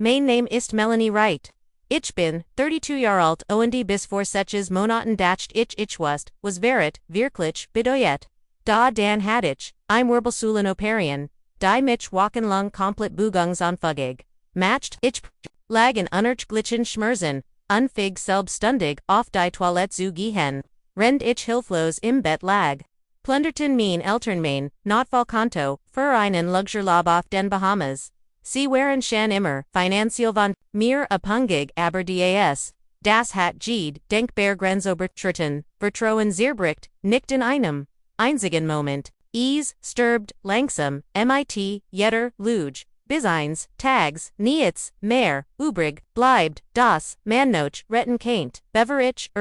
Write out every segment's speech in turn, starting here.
Mein Name ist Melanie Wright. Ich bin 32 Jahre alt und bis vor 6 Monaten dacht ich was Verrat, wirklich, bedeutet. Da dan had ich, im Wirbelsäulenoperation, die mich wochenlang komplett Bugungsanfugig. Matcht, ich lagen unerch glitchen schmerzen, unfig selbstständig auf die Toilette zu gehen. Rend ich hilflos im Bett lag. Plunderten mein Eltern mein, Notfallkonto, für einen Luxurlaub auf den Bahamas. Sie wären immer, finanziell von mir abhängig, aber das hat jede denkbar grenzüberschritten, vertrauen zerbricht, nicht in einem einzigen Moment. Stirbt, langsam, mit, jeder, Luge, bis eins, Tags, niets, mehr, übrig, bleibt, das, man noch, retten kennt, beverich,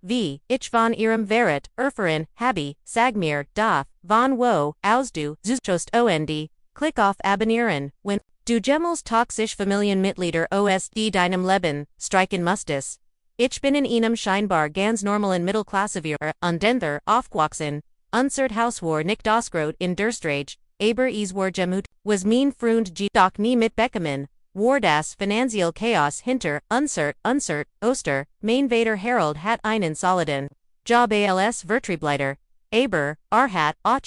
wie, ich von ihrem Verrat, erfahren, habe, sag mir, darf, von wo, ausdu, zutrost und, klick auf abonnieren, wenn du Gemmels toxisch Familienmitglieder OSD deinem Leben streichen musstest. Ich bin in einem scheinbar ganz normalen Mittelklasse-Wir und denver aufgewachsen, unsert Haus war nicht ausgrot in Durstrage, aber es war gemut, was mein Freund doch nie mitbekommen, war das finanziell Chaos hinter, unsert, Oster, mein Vater Harold hat einen soliden Job als Vertriebleiter, aber, hat, auch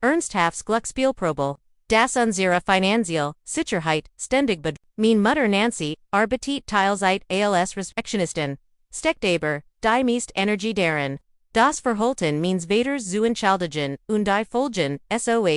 ernsthafts Glücksspielprobel. Das unsere finanzielle Sicherheit ständig mein Mutter Nancy, arbeitet teilzeit als Respektionistin, steckt aber, die meist Energie darin. Das Verhalten means Vaters zu entschuldigen und die Folgen, soh,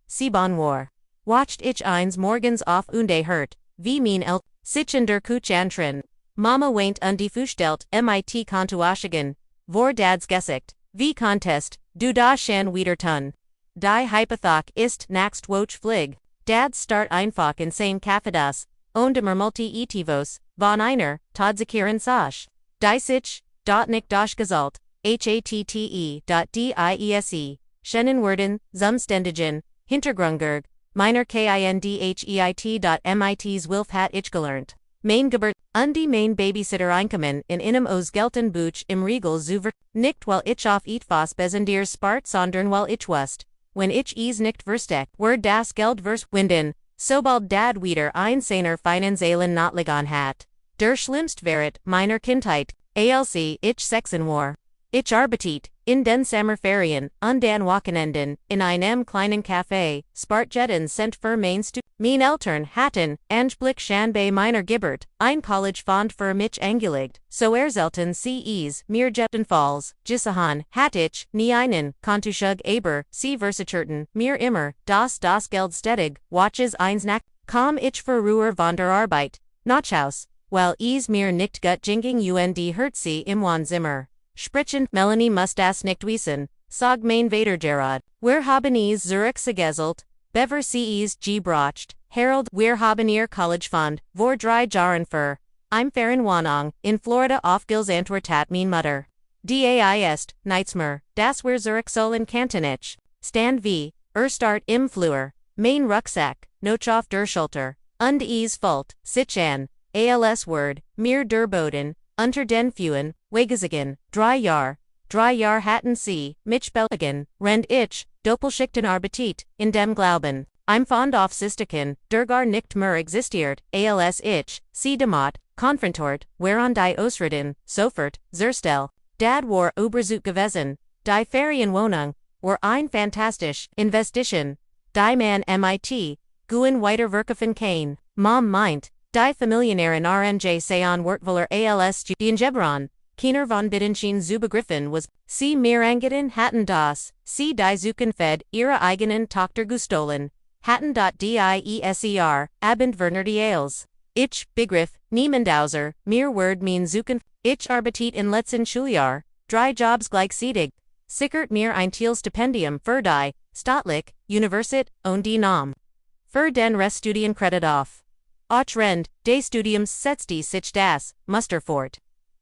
sie bon war. Wacht ich eins morgens auf und hört, wie mein sich in der Küche antren. Mama weint undifustellt mit Kontoauschigen, vor dads Gesicht, wie Contest, du da schon wieder tun. Die Hypothek ist naxt woch flig. Dad start einfach in sein Kaffeedas, und immer multi-etivos, von einer, Tadzekieren Sash. Die sich, nicht dosh gesalt, diese, Schennenwerden, Zumständigen, Hintergrundgerg, meiner kindheit.mits Wilf hat ich gelernt. Mein Geburt, die mein Babysitter Einkommen in einem aus Gelten Buch im Riegel zuver, nicht weil ich auf etwas besonders spart sondern weil ich wusste. Wenn ich nicht versteck, word das Geld verschwinden, sobald dad wieder ein seiner finanziellen Notlagen hat. Der schlimmst Verrat meiner Kindheit, als ich 6 war. Ich arbeitet, in den Sommerferien, und den Wochenenden, in einem kleinen Café, Spartjetten sind für mein Eltern hatten, Anblick schon bei meiner Geburt, ein College Fond für mich angelegt, so selten mir jedenfalls, Gisahan, hat ich, nie einen, Kontuschug aber, sie versicherten, mir immer, das Geld stedig, watches eins nach, komm ich für Ruhe von der Arbeit, Nachhaus, weil mir nicht gut jinging und hört sie im Wohnzimmer. Sprichend Melanie muss das nicht wissen, sag mein Vater Gerard. Wir haben Zurich gegeselt, bever gebracht, Harold, wir haben ihr College Fund, vor 3 Jahren für. Im Ferienwohnung, in Florida aufgeantwortet mein Mutter. Das Neitzmer, das wir Zurich sollen Kantonich. Stand wie, start im Flur, mein Rucksack, noch auf der Schulter, und Fult, sich an, als Word, mir der Boden, unter den Fühen, Wegesigen, 3 Jahr hatten sie, mich belligen, rend ich, Doppelschichten arbeitet, in dem Glauben, im fond auf Sistiken, der gar nicht mehr existiert, als ich, sie demot, konfrontort, whereon die Ausreden, sofort, zerstel, dad war Oberzut gewesen, die Ferienwohnung, war ein fantastisch, Investition, die man mit, guen weiter verkaufen kann, Mom meint, die Familienären RNJ sean Wertvoller als den Gebron, Kiener von Bittenschien zu begriffen was, sie mir angeten hatten das, sie die Zuken fed, ihre eigenen Tochter gestohlen, hatten dieser, abend Werner die Ales. Ich, begriff, niemandauser, mir word mein Zuken, ich arbeitet in letzten Schuljahr, 3 Jobs gleichzeitig, sickert mir ein Stipendium für die, staatlich, Universität, und die Nam. Für den Reststudiencredit auf. Och rend, des Studiums setzt die sich das, Musterfort.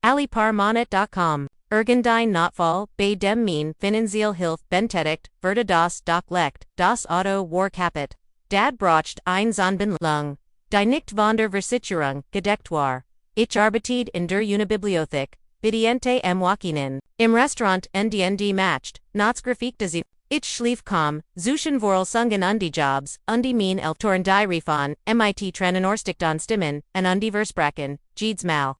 Aliparmonet.com. Irgendein Notfall, bei dem mein finanziell Hilfe benötigt, wurde das doch legt, das Auto war kaputt. Dad bracht ein Zonbenlung, die nicht von der Versicherung gedeckt war. Ich arbeitet in der Unibibliothek, Bidiente am Wochenende, im Restaurant NDND matched, Natsgrafikte sie. Ich schlief kaum, zwischen Vorlesungen und Jobs, mein Eltern die Refon, mit Trennenorstikton Stimmen, und Versprachen, jedes Mal.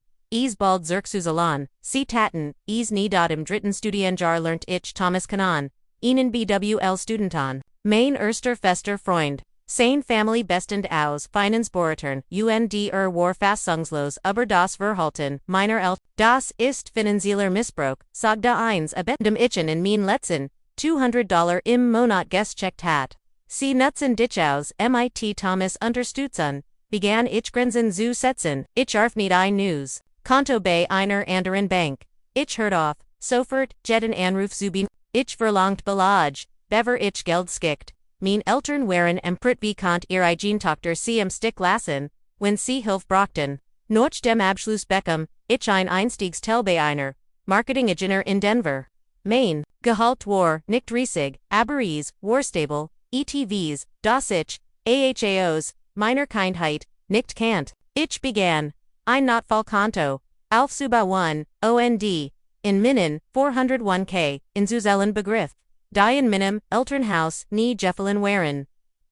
Bald zurückzusalan, sie taten, nie dort im dritten Studienjahr lernt ich Thomas Kanon, ihnen BWL Studentan. Mein erster fester Freund. Sein Family bestend aus Finanzboratern, war Fassungslos über das Verhalten meiner Eltern. Das ist finanzieller Missbrauch, sagte eins dem Itchen in mein letzten $200 im Monat gestcheckt hat. Sie nutzen dich aus, mit Thomas unterstützen, begann ich Grenzen zu setzen, ich arf nicht ein News. Konto bei einer anderen Bank. Ich hört auf, sofort, jeden Anruf zu ich verlangt Belage, bever ich Geld skickt. Mein Eltern wären emprit wie konnte ihre Tochter sie im Stick lassen, wenn sie Hilfe brauchten. Nach dem Abschluss bekam ich ein Einstiegstel bei einer Marketingingenieur in Denver. Mein Gehalt war nicht riesig, aber war stable, ETVs, das ich, AHAOs, meiner Kindheit, nicht kannt. Ich begann ein Notfallkonto, aufzubauen, OND, in Minnen, 401k, in Zuzellen Begriff. Die in meinem Elternhaus nie Gefallen wären.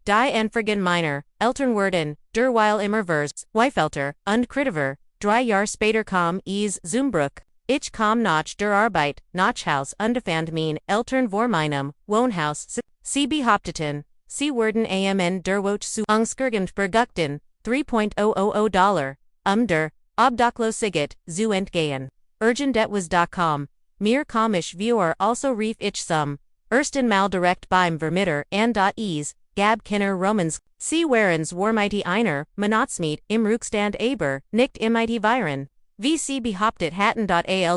Die Anfragen meiner Eltern wurden, derweil immer vers, Weifelter, und kritiver, 3 Jahr später kam Zumbruch. Ich kam nach der Arbeit, nach Haus und mein Eltern vor meinem Wohnhaus. Sie behaupteten, sie wurden der Woche zu Angstgegend berguckten, $3,000, der Obdachlosigkeit zu entgehen. Urgendet.com. Mir komisch Viewer also rief ich zum ersten Mal direkt beim Vermieter an gab Kinder Romans, sie warens warmite einer, Monatsmiet, im Rückstand aber, nicht imite wären. Wie sie behauptet hatten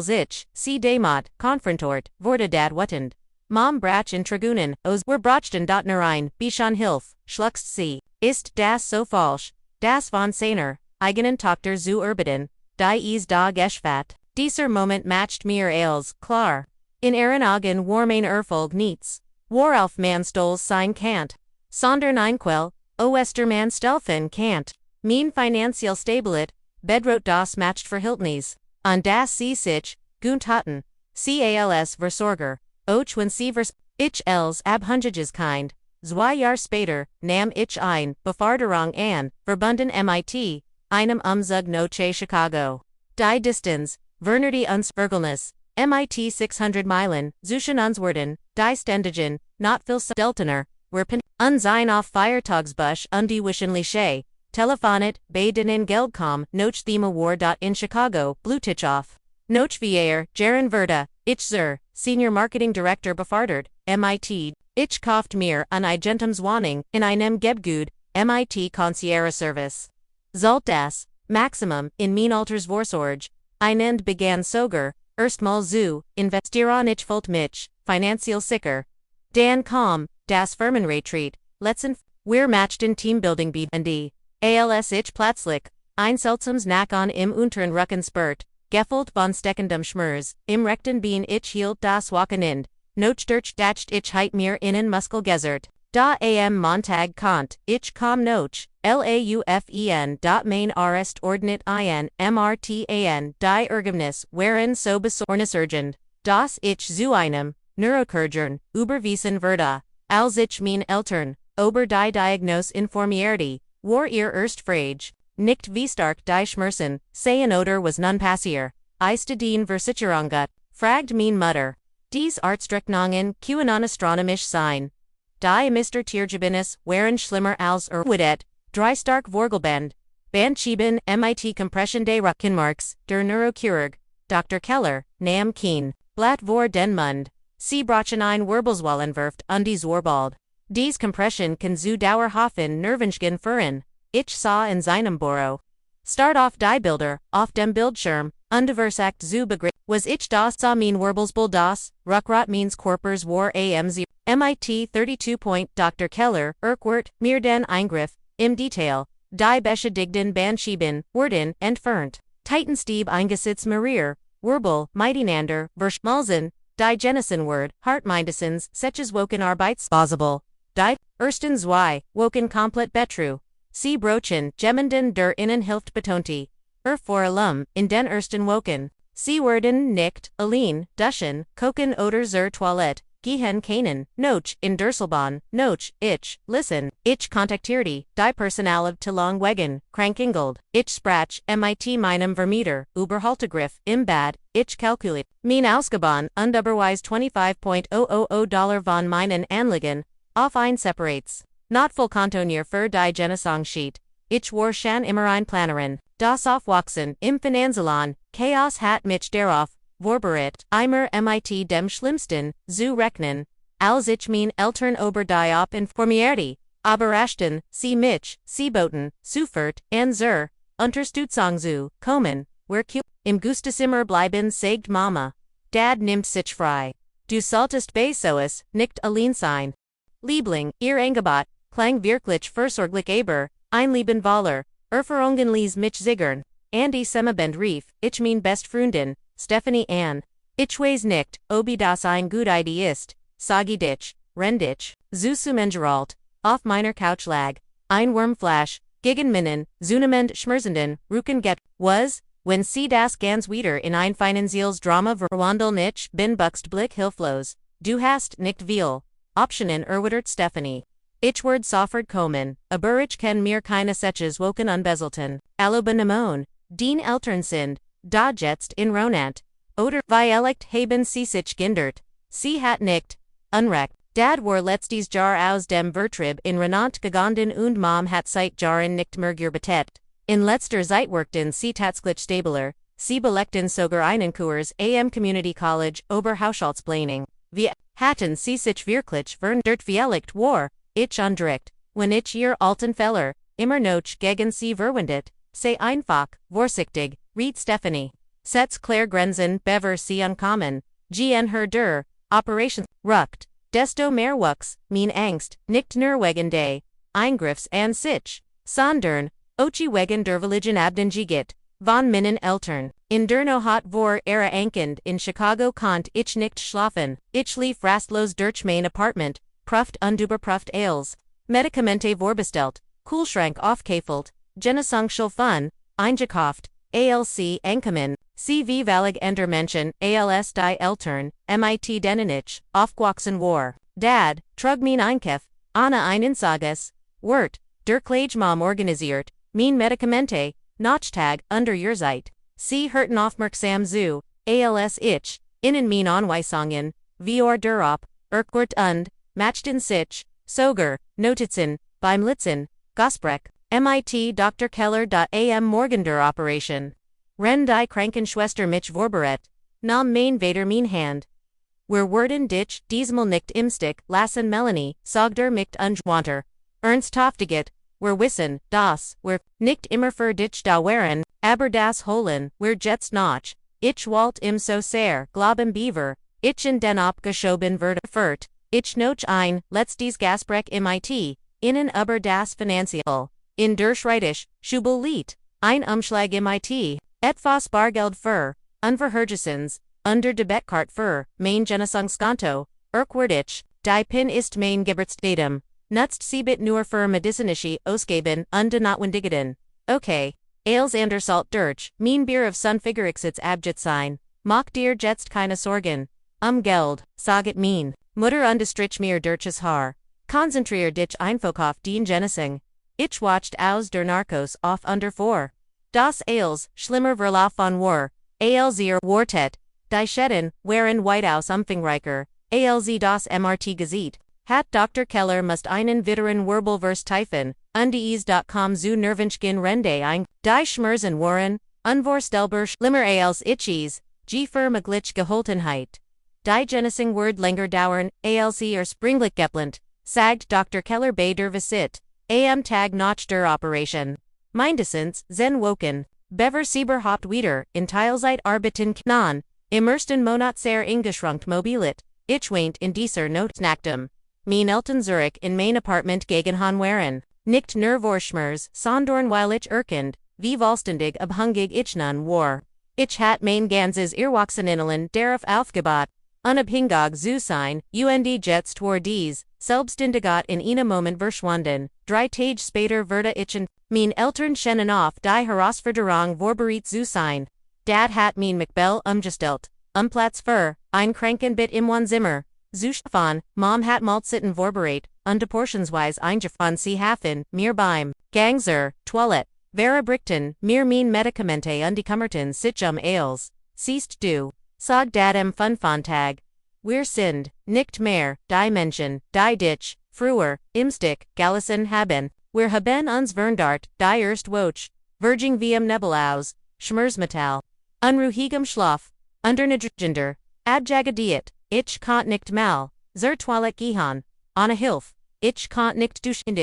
sich, sie demot, konfrontort, wurde dat wutend. Mom brach in Tragunen, os were brachten nerein, bischon Hilfe, schluckst sie, ist das so falsch, das von seiner, eigenen Tochter zu erbitten, die da geschwat. Dieser Moment matcht mir als, klar. In ihren Augen war mein Erfolg nichts. Worauf man stolz sein kant. Sondern einquell, Oestermann stelfen kant. Mein finanziell Stabilit, bedrot das matcht Verhältnis. Und das sie sich, gut hatten. Cals Versorger. Och wenn sie ich els abhungiges kind. 2 Jahr später, nahm ich ein, Beforderung an, verbunden mit, einem Umzug nach Chicago. Die Distanz, Vernerde uns Vergelnis. mit 600 Meilen, zwischen uns wurden, die Ständigen, not viel Deltener, werpen, uns ein auf Feiertagsbusch und die Wischenliche, telefonet, bei denen Geld kam, noch Thema war in Chicago, Blutich auf. Noch Vierer, Jaren Verda, ich zur, Senior Marketing Director befördert, mit, ich kauft mir an Eigentumswohnung, in einem Gebgut, mit Concierge Service. Zalt das, Maximum, in mein Altersvorsorge, einend begann sogar, erstmal zu investieren ich volt mich, finanziell sicher. Dan kam, das Firmenretreat, letzten, wir matchten Teambuilding und als ich plötzlich, ein seltsames Nackon im unteren Rücken spürt, gefolgt von steckendem Schmerz, im rechten Bein ich hielt das Wochenend, noch durch dacht ich heit mir innen Muskelgesert. Da am Montag kont, ich kam noch, laufen. Mein Arrest ordnet ein, mrtan, die Ergebnis, wären so besorgniserregend, dass ich zu einem, Neurochirurgen, überwiesen wurde, als ich mein Eltern, über die Diagnose informierte, war ihr erst Frage, nicht wie stark die Schmerzen, seien oder was nun passier, ist den Versicherung fragt mein Mutter. Dies Arztrechnungen können astronomisch sein. Die Mr. Tiergebinis wären schlimmer als Widet, drei stark Vorgelband, Bandschieben mit Compression des Rückenmarks, der Neurochirurg, Dr. Keller, nahm Keen, Blatt vor den Mund. Sie brachen ein Wirbelsäulenwerft und die Zorbald. Dies Compression kann zu dauerhaften Nervenschgen führen. Ich sah in seinem Büro. Start auf die Bilder, auf dem Bildschirm, unversagt zu begriff, was ich das sah mein Wirbelsbull das, Ruckrot means Corpers war amz, mit 32 Point Dr. Keller, Urquhart, mir den Eingriff, im Detail, die beschädigten Bandschieben, wurden, entfernt. Titanstieb eingesetzt Marier, Wirbel, miteinander, verschmolzen, die Jenisenword, Hartmindesens, seches woken Arbeitspossible. Die, ersten zwei, woken komplett betru. Sie brochen, Gemenden der Innenhilft betonti. Vor allem, in den ersten woken. Sie werden nicht, allein, duschen, kochen oder zur Toilette, gehen keinen, noch, in Durselbahn, noch, ich, listen, ich contacteerde, die Personale te lang wegen, krankingeld, ich sprach, mit meinem Vermieter, Überhaltegriff, im Bad, ich calculiert, mein Ausgaben, und überweis $25,000 von meinen Anliegen, auf ein separates, not full Kantonier für die Genesungsschied, ich war schon immer ein Planerin, das Aufwachsen, im Finanzalon, Chaos hat mich darauf, vorbereitet, immer mit dem Schlimmsten, zu rechnen, als ich mein Eltern über die informierte, überraschten, sie mich, sie boten, sofort, und zur Unterstützung zu kommen, im Gustezimmer bleiben sagt Mama. Dad nimmt sich frei. Du solltest bei soes, nicht allein sein. Liebling, ihr Angebot, klang wirklich versorglich aber, ein Leben Waller, Erfahrungen ließ mich ziggern, Andy Semabend rief, ich mein best Freundin, Stephanie Ann. Ich weiß nicht, ob das ein gut Idee ist, sagi dich, rendich, zu sumengeralt, auf meiner Couch lag, ein Wurmflash, gegen Minnen, zunehmend schmerzenden, Rücken get, was, wenn sie das ganz wieder in ein finanzielles Drama verwandeln ich bin buxt blick hilflos, du hast nicht viel, Optionen erwidert Stephanie. Ich werd sofort kommen, aber ich kann mir keine Setches woken unbezelten, allobenemon, den Eltern sind, da jetzt in Ronant, oder Vielect haben sie sich gindert, sie hat nicht, unrecht, Dad war letztes Jahr aus dem Vertrieb in Renant gegangen und Mom hat seit Jahren nicht mehr gearbeitet. In letzter Zeit workten sie tatsächlich stabler, sie belegten sogar einen Kurs am Community College Oberhaushaltsplanung. Wir hatten sie sich wirklich verndert Vielect war, ich undricht, wenn ich ihr alten Feller, immer noch gegen sie verwendet, sei einfach, vorsichtig, riet Stephanie. Setz Claire Grenzen bever sie unkommen, gn her der, Operation, ruckt, desto mehr wuchs, mein Angst, nicht nur wegen des Eingriffs an sich, sondern, Ochi wegen der Religion abdengigit, von meinen Eltern. In der Nohat vor era ankend in Chicago konnt ich nicht schlafen, ich lief rastlos durch mein Apartment, prüft und überprüft alles, Medikamente vorbestellt, Kühlschrank aufgefüllt, Genesungsschulfun, eingekauft, ALC ankommen, CV valig ender Menschen, ALS die Eltern, mit denen ich, aufgewachsen war. Dad, trug mein Einkauf, Anna ein Insages, Wirt, der Klagmom organisiert, mein Medikamente, Nochtag, under your Zeit. Sie hörten aufmerksam zu, ALS ich, innen mein Anweisungen, vor derop, Erkurt und, machten sich, sogar, Notizen, beim Litzen, Gosbrech, mit Dr. Keller. Am Morgen der Operation. Ren die Krankenschwester mich vorbereitet, nahm mein Vater mein Hand. Wir werden dich diesmal nicht im Stich lassen Melanie, sagte mich ungewanter, ernsthaftiget, wir wissen, dass wir nicht immer für dich da wären, aber das holen wir jetzt noch. Ich wollt im so sehr glauben beaver, ich in den abgeschoben werde fort, ich noch ein letztes Gespräch mit, innen über das Finanzial, in der Schreitisch, Schubel liet, ein Umschlag mit, etwas Bargeld für, unverhörgesens, under de Betkart für, mein Genesungskonto, ich, die Pin ist mein Geburtsdatum, nutzt siebit nur für medizinische Ausgaben und notwendigen. Okay, als andersalt durch, mein Bier of Sunfigurixits abjit sein, mach dir jetzt keine Sorgen, Geld, saget mein, Mutter undestrich mir durches Haar, konzentrier dich einfach auf den Genesung. Ich watched aus der Narcos auf under 4. Das als, schlimmer Verlauf von war, als Wartet, die Schäden, wären weitaus umfangreicher, als das MRT gesieht, hat Dr. Keller must einen weiteren Wirbelverse tiefen, undies.com zu nervenschen Rende ein, die Schmerzen waren, unvorstellbar schlimmer als ich für möglich Geholtenheit. Die Genesung wird länger dauern, als springlich geplant, sagt Dr. Keller bei der Visit, am Tag nach der Operation. Mindestens, zen woken, bever Sieberhaupt wieder, in Teilzeit arbeiten knan, im ersten Monat sehr eingeschränkt mobilit, ich weint in dieser Notnachtum. Mein Eltern Zurich in mein Apartment gegen Han wären, nicht nur Vorschmers, sondern weil ich erkend, wie vollständig abhängig ich nun war. Ich hat mein ganzes Erwachsenenleben darauf aufgebaut, unabhängig zu sein, und jetzt war dies, selbstständigat in einem Moment verschwunden, 3 Tage später wurde ich und mein Eltern scheinen auf die Herausforderung vorbereitet zu sein. Dad hat mein McBell umgestellt, Platz für, ein Krankenbett im Wohnzimmer, Zuschfan, Mom hat malt sitten vorbereitet, und portionsweise eingefroren sie hafen, mir beim Gangser, Toilette, Vera Brickton, mir mein Medikamente und die Kummerten sich Ales, siehst du, sag dat Funfontag. Wir sind, nicht mehr, die Menschen, die dich, früher, im Stick, gelassen haben, wir haben uns verndart, die erst Woche, Verging VM Nebelaus, Schmerzmetall, unruhigem Schlaf, undernagender, abjagadiet, ich konnte nicht mal, zur Toilette gehen, ohne Hilfe, ich konnte nicht duschen,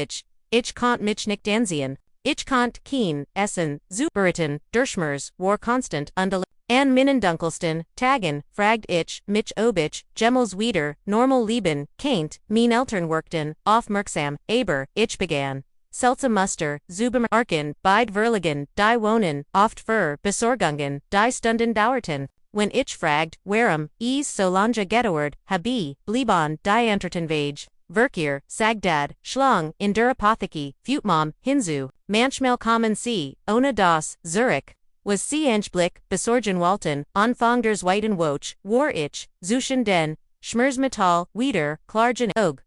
ich konnte mich nicht ansehen, ich konnte kein essen, zuberitten, durchschmers, war konstant und an meinen dunkelsten Tagen, fragt ich mich ob ich, Gemmels wieder, normal leben, keint, mein Eltern workten, aufmerksam, aber, ich begann. Seltsam Muster, Zubem Arken, beid Verligen, die Wohnen, oft für Besorgungen, die Stunden dauerten. Wenn ich fragt, warum, so lange gedauert, habe, blieben, die Entertenwege, Verkehr, Sagdad, Schlang, in der Apotheke, Futmam, Hinzu, manchmal kommen sie, ohne das, Zurich. Was sie Blick, besorgen Walten, Anfang der zweiten Woche, war ich, Zuschen den, Schmerzmetall, wieder, klargen og,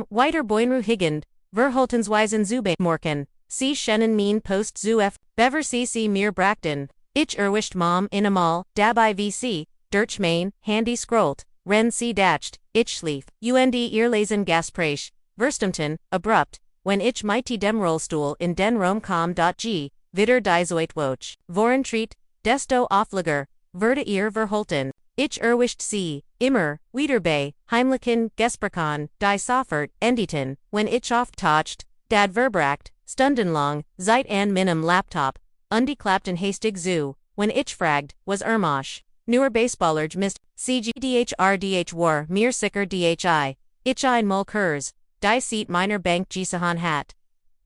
weiter Boinruhigend, Verholtensweisen Zubemorken, sie schennen mein Post zu bever sie mir brachten, ich erwischt Mom in amal, dabei vc, durch mein, Handy scrollt, ren sie dacht, ich schlief, ihr lesen Gaspreich, verstumten, abrupt, wenn ich mighty dem Rollstuhl in den Raum kam. Wieder die Zoitwoch, voren treat, desto aufliger, würde ihr verholten, ich erwischt sie, immer, wieder bei, heimlichen, Gesperkan, die Soffert, endeten, wenn ich auftaucht, dad verbracht, stundenlang, seit an meinem Laptop, klappten hastig zu, wenn ich fragt, was Ermosch, nur Baseballerg mist, CGDHRDH war, mir sicker DHI, ich ein Mulkers, die Seat meiner Bank Gisahan hat.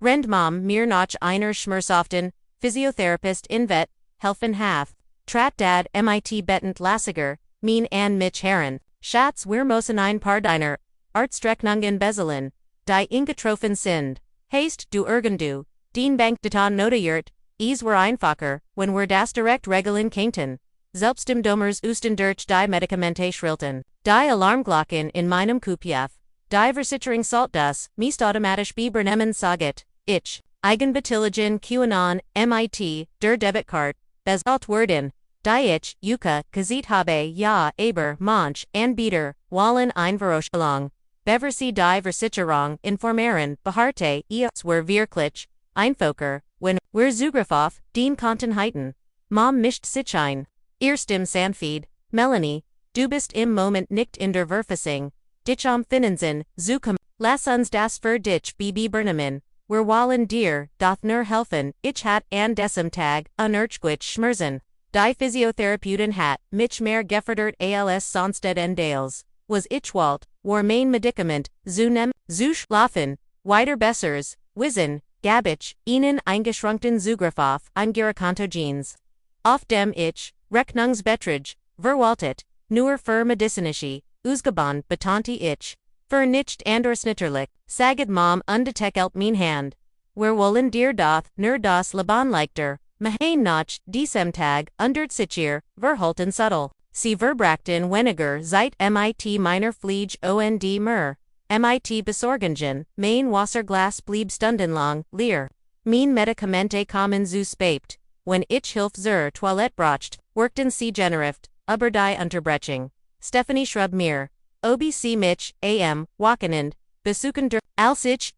Rend Mom mir noch einer Schmerzhaften, Physiotherapist in Vet, helfen half, Trat Dad mit Bettend Lassiger, mein an mich Herren, Schatz wir müssen ein paar deiner, Artstrecknungen bezeln, die ingetroffen sind, Haste du irgendu, den Bank getan notiert, wir einfacher, wenn wir das direkt regeln könnten. Selbst im Domers Usten durch die Medikamente schrilten, die Alarmglocken in meinem Kupjef, die Versicherung salt das, meist automatisch bebernehmen saget, ich, Eigenbetilligen QAnon, MIT, der Debitkarte, bezahlt werden, die ich, Yuka, Kazit habe, ja, aber, manch, Anbieter, Wallen Einverroschelung, bever sie die Versicherung, informieren, beharte, wir wirklich, Einfoker, wenn, wir Zugriff auf, den konnten heiten. Mom mischt sich ein. Erst im Sanfeed, Melanie, du bist im Moment nicht in der Verfassung, dich Finanzen, zu lass uns das für dich bernehmen. Wir wollen dir, doch nur helfen, ich hat an diesem Tag, unertquich schmerzen. Die Physiotherapeuten hat, mich mehr gefordert als sonst en Dales, was ich wollt, war mein Medikament, zu schlafen, weiter bessers, wissen, gabich, ihnen eingeschränkten Zugriff auf, Genes. Auf dem ich, Rechnungsbetrag, verwaltet, nur für medizinische, Ausgaben betonte ich, für nicht anders natürlich, saged Mom undetekelt mein Hand. Wir wollen dir doch, nur das Leben leichter, machen noch, diesem Tag, sicher, verhalten subtle. Sie verbrachten weniger seit mit meiner Fliege und mer. Mit Besorgungen, mein Wasserglas blieb stundenlang, leer. Mein Medikamente kommen zu spät. Wenn ich Hilfe zur Toilette bracht, workten sie generift, aber die Unterbrechung. Stephanie schrub mir. OBC mich, wochenend, besuchender, als ich,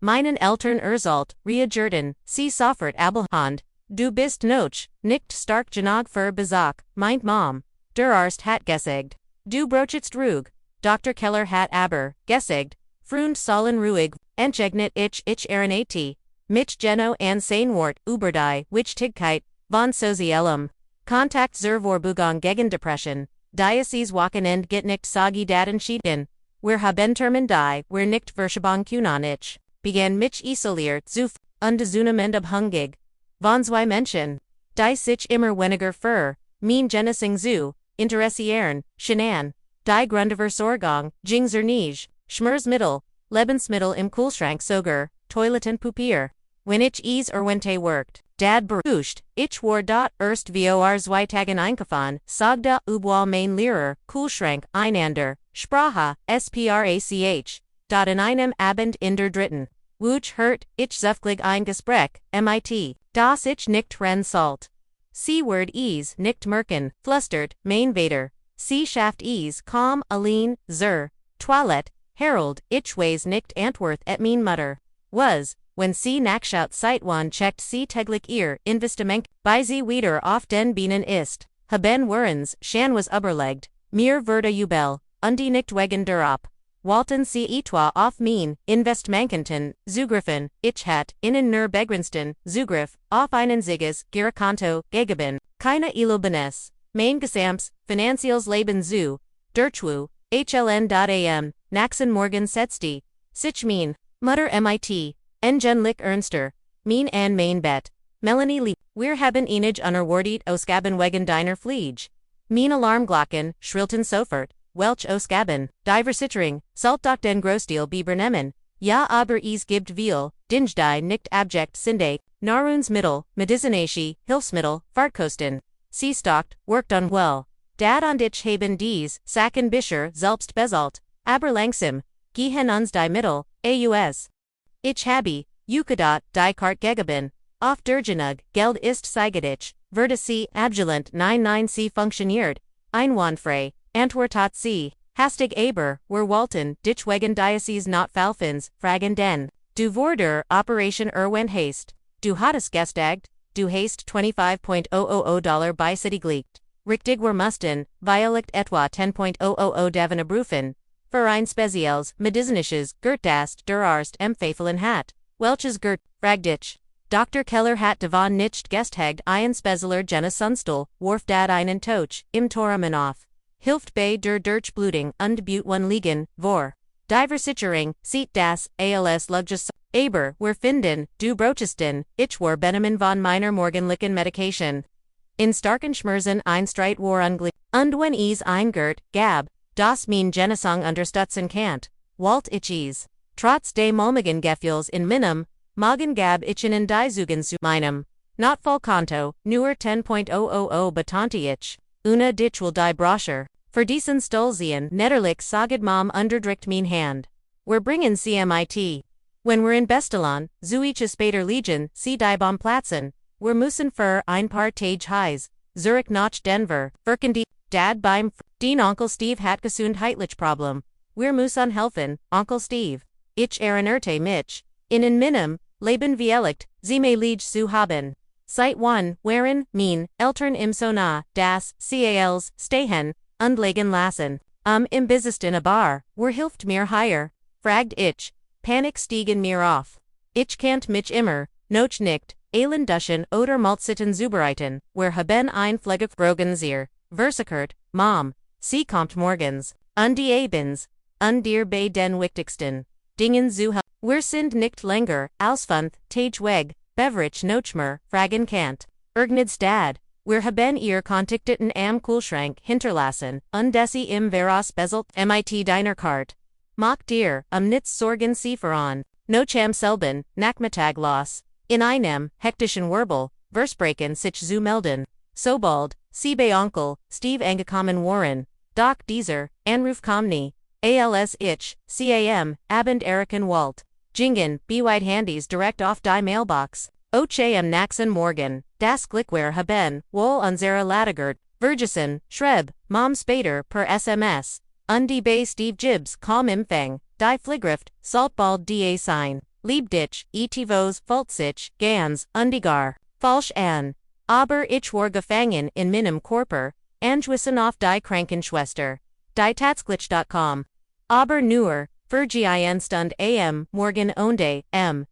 meinen Eltern erzählt, reagerten, sie sofort abelhand, du bist noch, nicht stark genug für Besuch, meint Mom. Der Arzt hat gesagt. Du brochest ruhig, Dr. Keller hat aber, gesagt, Freund sollen ruhig, entgegnet ich ehrenete, mich Geno an Seinwort, über die Wichtigkeit von Sozialem. Kontakt zur Vorbeugung gegen Depression. Diocese Wochenend get nicht sagi daten schieden. Wir haben termin die, wir nicht verschiebung kunan ich. Began mich isoliert zu und hungig. Von zwei Menschen. Die sich immer weniger für, mein Genesing zu, interessieren, schinan. Die Grundversorgung, ging zur nicht, Schmerzmittel, Lebensmittel im Kühlschrank sogar, Toiletten Papier. Wenn ich wente worked. dad berucht, ich war dort erst vor 2 Tagen eingefallen, sagte ubwal mein Lehrer, Kühlschrank, einander, Sprache, sprach, dort in einem Abend in der dritten. Wuch hört, ich zufällig ein Gespräch, mit, das ich nicht ren salt. Sie word ease, nicht merken, flustert, mein Vater. Sie schafft ease, calm, allein, toilette, Harold, ich weiß nicht antwortet et mein Mutter. Was, when sie nachschaut Zeitwan checkt sie täglich ihr Investament, bei sie wieder auf den Bienen ist. Haben Wurens, Shan was überlegt, mir würde Jubel, und nicht wegen derop. Walten sie etwa auf mein Investmenten, zugriffen, ich hat, innen nur begrensten, Zugriff, auf einen Ziges, Girakonto, gegeben, keine Illubenes, mein Gesamts, Finanzielles Leben zu, Derchwu, HLN.am, Naxen Morgen Setsti, sich mein, Mutter mit, Engenlich Ernster, mein an mein Bet, Melanie Lee, wir haben einige unerwartet Ausgaben wegen deiner Fliege. Mein Alarmglocken, schrillten sofort, welch Ausgaben, Diversitering, Salt doch den Großteil bebernehmen, ja aber es gibt viel, Dingdei nicht abject sinde, Nahrungsmittel, Medizinasche, Hilfsmittel, Fahrtkosten. Sie stockt, worked on well. Dad und ich haben dies, Sachen Bischer, selbst bezahlt, aber langsam, gehen uns die Mittel, aus. Ich habe, Ukadot, die Kart gegeben, auf der Genug, Geld ist seigedig, würde sie, abgelehnt, nein sie funktioniert, einwandfrei, antwortet sie, hastig aber, wir wollten, dich wegen Diocese not falfins, fragen den, du wurde Operation Erwin Haste, du hattest gestagt, du hast $25,000 bei City geleakt. Richtig wir mussten, Violect etwa 10,000 davon abrufen. Für ein spezielles, medizinisches, Gertast der Arzt empfehlen hat. Welches Gert, fragt ich. Dr. Keller hat davon nicht gestagt ein spezieller Genesunstuhl, warf dad einen Toch, im Toramen auf. Hilft bei der Durchblutung und Butwan liegen, vor. Diversitering, sieht das, als Luxus, aber, wir finden, du brochesten, ich war Benemen von meiner morgendlichen Medication. In starken Schmerzen ein Streit war ungleich, und wenn es ein Gert, gab, das mein Genesung unterstützen kannt, walt ich es. Trotz des mulmigen Gefühls in meinem, Magen gab ich ihnen die Zugen zu meinem. Not voll Konto, nur 10,000 betonte ich. Una dich will die Brochure. Für diesen Stolzien, netterlich saged Mom underdrückt mein Hand. Wir bringen CMIT. Wenn wir in Bestelon, zu ich später liegen, sie die Bomplatzen. Wir müssen für ein paar Tage Heis, Zurich nach Denver, wirken die, Dad beim, den Onkel Steve hat Gesundheitlich Problem. Wir müssen helfen, Onkel Steve. Ich erinnerte mich, in meinem Leben viellicht, sie me Liege zu haben. Seit 1, wären, mein, Eltern im Sona, das, Cals, stehen, und legen lassen. Im Business a bar, hilft mir hier, fragt ich, Panik stiegen mir auf. Ich kannt mich immer, noch nicht, Eilen duschen oder Malzitten zubereiten, haben ein Pflegig Rogensier, versichert, Mom, sie kommt morgens, und die Abends, und dir bei den wichtigsten Dingen zu wir sind nicht länger, als 5 Tage weg, Beverage Nochmer, fragen kannt. Irgends Dad, wir haben ihr Kontaktdaten am Kühlschrank hinterlassen, und sie im Veras bezahlt, mit deiner Karte. Mach dir, nichts Sorgen sie voran, noch am selben, Nachmittag los. In einem, hektischen Wirbel, Versprechen sich zu melden. Sobald, sie bei Onkel, Steve angekommen waren, Doch dieser, Anruf kommt als ich, Abend Eriken Walt. Jingen, beweit Handys direkt auf die Mailbox. Am Naxen Morgen, das Glickware haben, wohl unsere Latigert, Vergessen, Schreib, Mom später per SMS. Und die bei Steve Gibbs kaum Empfang, die Fligrift, Saltbald da sein. Lieb dich, etivos, falsich, ganz, undigar, falsch an. Aber ich war gefangen in meinem Körper, angewiesen auf die Krankenschwester. Die Tatsglitch.com. Aber nur, für Stund am, morgen und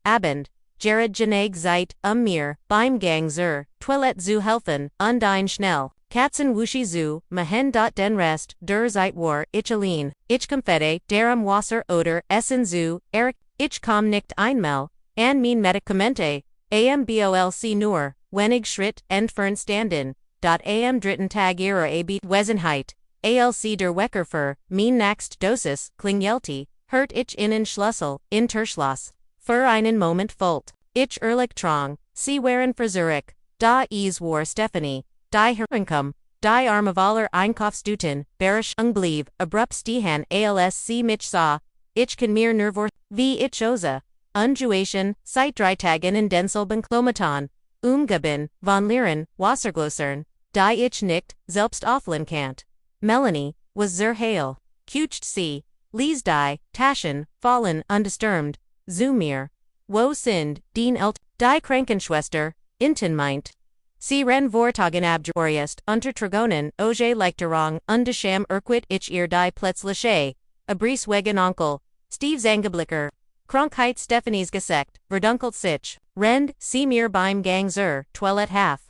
Abend, Jared Geneg Zeit, mir, beim Gang zur Toilette zu helfen, und ein schnell, Katzen Wushi zu, Mahen. Den Rest, der Zeit war, ich allein, ich confette, darum Wasser oder Essen zu, Eric, ich komm nicht einmal, an mein Medikamente, bolc nur, wenig Schritt, entfernt standen, am dritten Tag ihrer Abwesenheit, alc der Wecker für, mein nächst Dosis, Klingelti, hört ich innen Schlüssel, Interschloss. Für einen Moment folgt, ich ehrlich trong, sie wären für Zurich, da is war Stephanie, die Herrenkum, die Armavaler Einkaufsstuten, barisch unblieb, abrupt Stihan als sie mich sah, ich kann mir nervor, wie ich ose, Unjuation, seit drei Tagen in Denselben Klomaton, Umgeben, von Lehren, Wasserglossern, die ich nicht, selbst auflen kant. Melanie, was zur Heil, Kucht sie, Lies die, Taschen, fallen, undisturbed, zu mir. Wo sind, den die Krankenschwester, inten meint. Sie ren vortagen abjuriest, unter Tragonen, oje Leichterung, undescham Urquit ich ihr die Plätzliche, abries wegen Onkel, Steve Zangeblicker. Krankheit Stephanies Gesekt, verdunkelt sich, rend, sie mir beim Gang zur, half.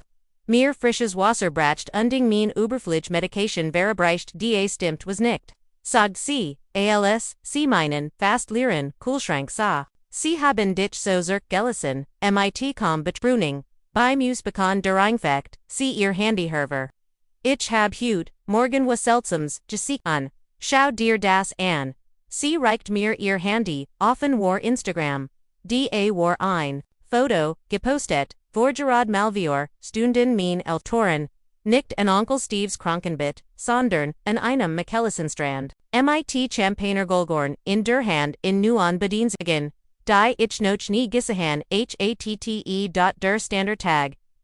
Mir frisches Wasserbracht unding mein Überflüge Medication verabreicht da stimmt was nicht. Sagt sie, als, sie meinen, fast Lehren, Kühlschrank sah. Sie haben dich so gelassen, mit Betruning, beim Ausbekommen der Infekt, sie ihr Handyherver. Ich hab Hut, morgen was seltsames, gesehen an, schau dir das an. Sie reicht mir ihr Handy, offen war Instagram. Da war ein Foto, gepostet, vorgerad Malvior, Stunden mein Eltern, nicht an Onkel Steves Krankenbett, sondern an einem Michelsenstrand. Mit Champagner Golgorn, in der Hand, in Nuan Bedienstegen, die ich noch nie gesehen hatte. Der Standard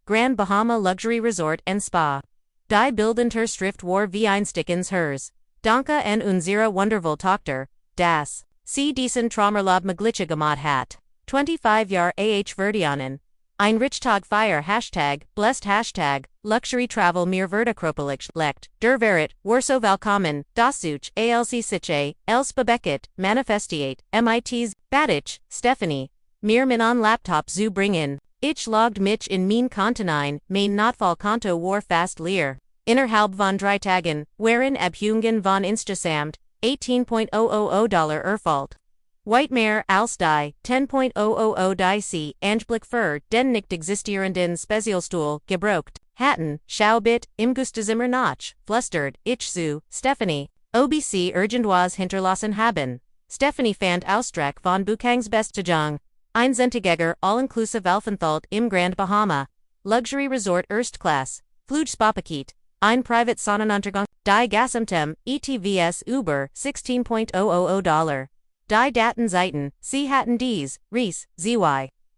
Grand Bahama Luxury Resort and Spa. Die Bildenter Schrift war wie einstickens hers. Danke an unsere wundervoll Tochter, das. Sie diesen Traumerlob Maglitsche gemacht hat. 25 Jahr Verdianen. Ein Richtag Feier blessed Luxury Travel mir Vertakropolich lekt, der Verrat, Warso Valkommen, Dasuch, alc Siche, els Bebecket, Manifestiate, mits, Badich, Stephanie. Mir Minon Laptop zu bringen. Ich logged mich in mein Kontenine, mein Notfallkonto war fast leer. Innerhalb von drei Tagen, wären Abhungen von insgesamt, $18,000 erfalt. Whitemare als die, 10,000 die sie, Angeblick für, den nicht existierenden Spezialstuhl, gebraucht, hatten, Schaubit, im Gustezimmer nach, flustert, ich zu, Stephanie, OBC irgendwas hinterlassen haben. Stephanie fand Ausstreck von Bukangs Bestejung. Einzentiger all-inclusive Aufenthalt im Grand Bahama. Luxury Resort Erstklasse. Flugspapakit. Ein Private Sonnenuntergang. Die Gasamtem, ETVS Uber, $16,000. Die Datenseiten, sie hatten dies, Ries, zy.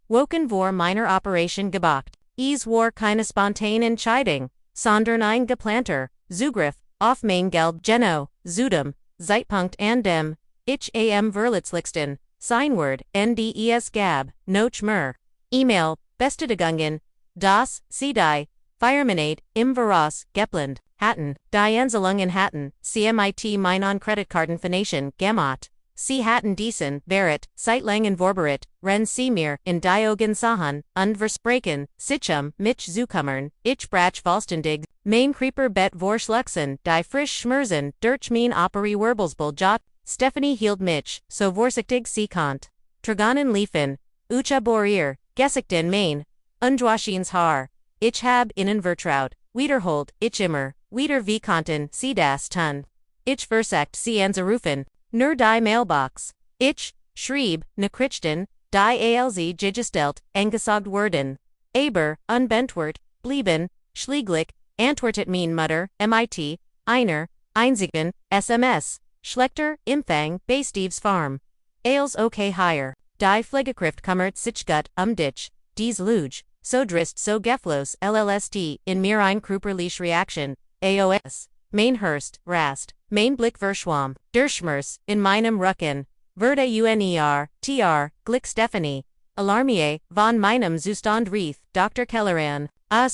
Woken vor meiner Operation gebacht. Es war keine spontane Entscheidung, sondern ein geplanter Zugriff auf mein Geld Geno, Zudem, Zeitpunkt an dem, ich am Verletzlichsten, Signword, NDES Gab, Noch mer. E-Mail, Bestätigungen, das, sie die, Feierminate, im Voraus, Gepland, hatten, die Anzahlungen hatten, CMIT Meinon Kreditkartenfination, Gamot. Sie hatten diesen, Verrat, Zeitlangen Vorberit, Ren sie mir, in Diogen sahen, und versprechen, Sichum, mich zukummern, ich brach Falstendig, mein Creeper bet vorschluxen, die frisch schmerzen, durch mein Operi Wirbelsbull jot, Stephanie hielt mich, so vorsichtig sie kont. Tragonen liefen, ucha borir, Geschichten mein, undwaschins Haar, ich hab innen vertraut, wiederholt, ich immer, wieder wie konnten, sie das tun. Ich versagt sie anzurufen, nur die Mailbox. Ich, schrieb, Nachrichten, die alz gestellt, angesagt wurden. Aber, unbentwort, blieben, schlieglich, antwortet mein Mutter, mit, einer, einzigen, SMS. Schlechter, Empfang, bei Steve's Farm. Als okay higher. Die Pflegekräft kümmert sich gut dich, dies Luge, so drist so geflos LLST, in mir ein körperliche Reaktion, AOS. Mein Hurst, Rast, mein Blick verschwamm, der Schmerz, in meinem Rücken, Verde UNER, Glick Stephanie, Alarmie, von meinem Zustand rief, Dr. Kelleran,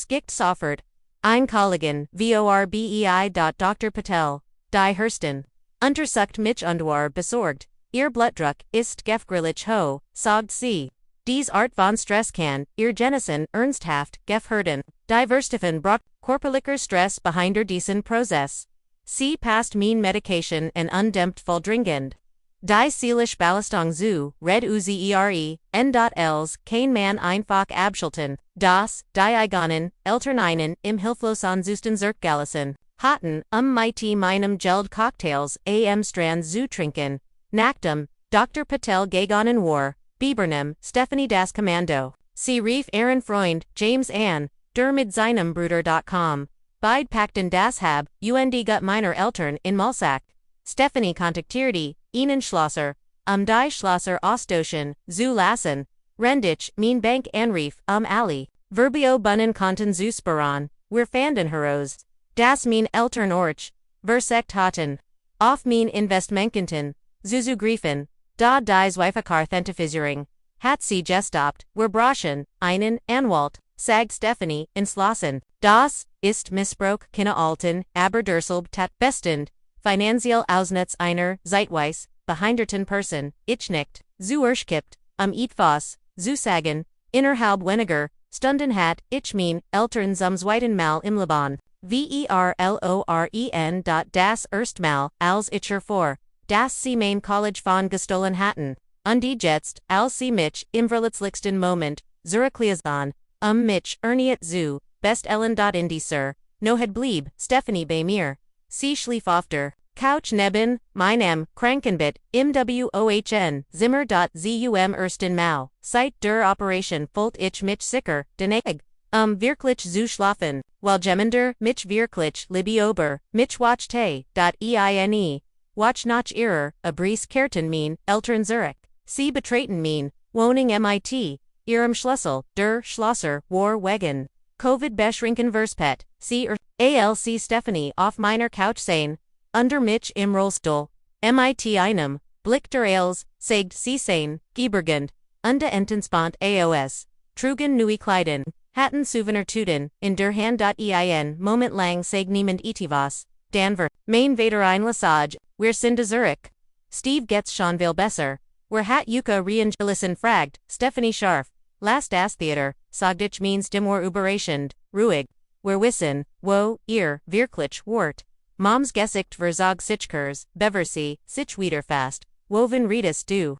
gicht soffert, ein Kollegen, VORBEI. Dr. Patel, die Hursten. Untersucht mich Underwehr besorgt, ihr Blutdruck ist gefgrillig ho, sagt sie. Dies Art von Stress kann, ihr Jennison ernsthaft, gefhörden, die Verstiffen brock, körperlicher Stress behinder diesen Prozess. Sie passt mein Medication en undämpft voldringend. Die seelisch Ballastung zu, red uzere, n.els, kein man einfach abschalten, das, die Eigenen, Eltern einen, im hilflosen Zustand zurückgelassen. Hatten, mit meinem Geld Cocktails, am Strand zu trinken. Nachdem, Dr. Patel gegangen war, Biebernem, Stephanie das Kommando. Sie rief Aaron Freund, James Ann, der mit seinem Bruder.com. Beide packten das Hab, und gut meiner Eltern in Malsack. Stephanie kontaktierte ihnen Schlosser, die Schlosser Ostdeutschen, zu lassen. Rendich, mein Bank anrief, Ali. Verbio bunnen konnten zu sparen, wir fanden heraus. Das mein Eltern Orch, versekt hatten. Auf mein Investmentkenten, zu griefen, da die Zweifache-Authentifizierung. Hat sie gestoppt, wir brauchen einen Anwalt, sagt Stephanie, entschlossen. Das ist Missbrauch keine alten, aber deshalb tat bestend, finanziell Ausnutz einer, zeitweis, behinderten Person, ich nicht, zu erschkippt, etwas, zu sagen, innerhalb weniger, Stunden hat, ich mein, Eltern zum zweiten Mal im Leben. Verloren. Das erstmal, als ich vor, dass sie mein College von gestohlen hatten. Und jetzt, als sie mich, im verletzlichsten Moment, zurückließen, mich erniet zu, bestellen. In dieser, no het blieb, Stephanie bei mir. Sie schlief auf der Couch neben, meinem, Krankenbett, im Wohn, Zimmer. Zum ersten Mal, seit der Operation fühlt ich mich sicher, deneg. Wirklich zu schlafen, weil jemender, mich wirklich, libiober, mich wachte, eine, watch nach ihre, a Bries Kerten mein, Eltern Zurich. Sie betraten mein, Wohnung mit, ihrem Schlüssel, der Schlosser, war wegen. Covid beschrinken Verspet, sie ALC Stephanie auf meiner Couch sein, under mich im Rollstuhl, mit einem, Blick der Ailes, sagt sie sein, Giebergend, entenspannt AOS, trugen neue Kleiden, hatten Souvenir tuten, in der Hand. Moment lang sag niemand etwas, Danver, mein Vater ein Lassage, wir sind Zurich. Steve gets schon viel besser, wir hat Yuka reingelassen fragt, Stephanie scharf, last das Theater, sagt ich means demor überraschend, ruhig, wir wissen, wo, ihr, wirklich, wart. Moms Gesicht verzog Sichkers, Beversee, sich wieder fast, woven redest du.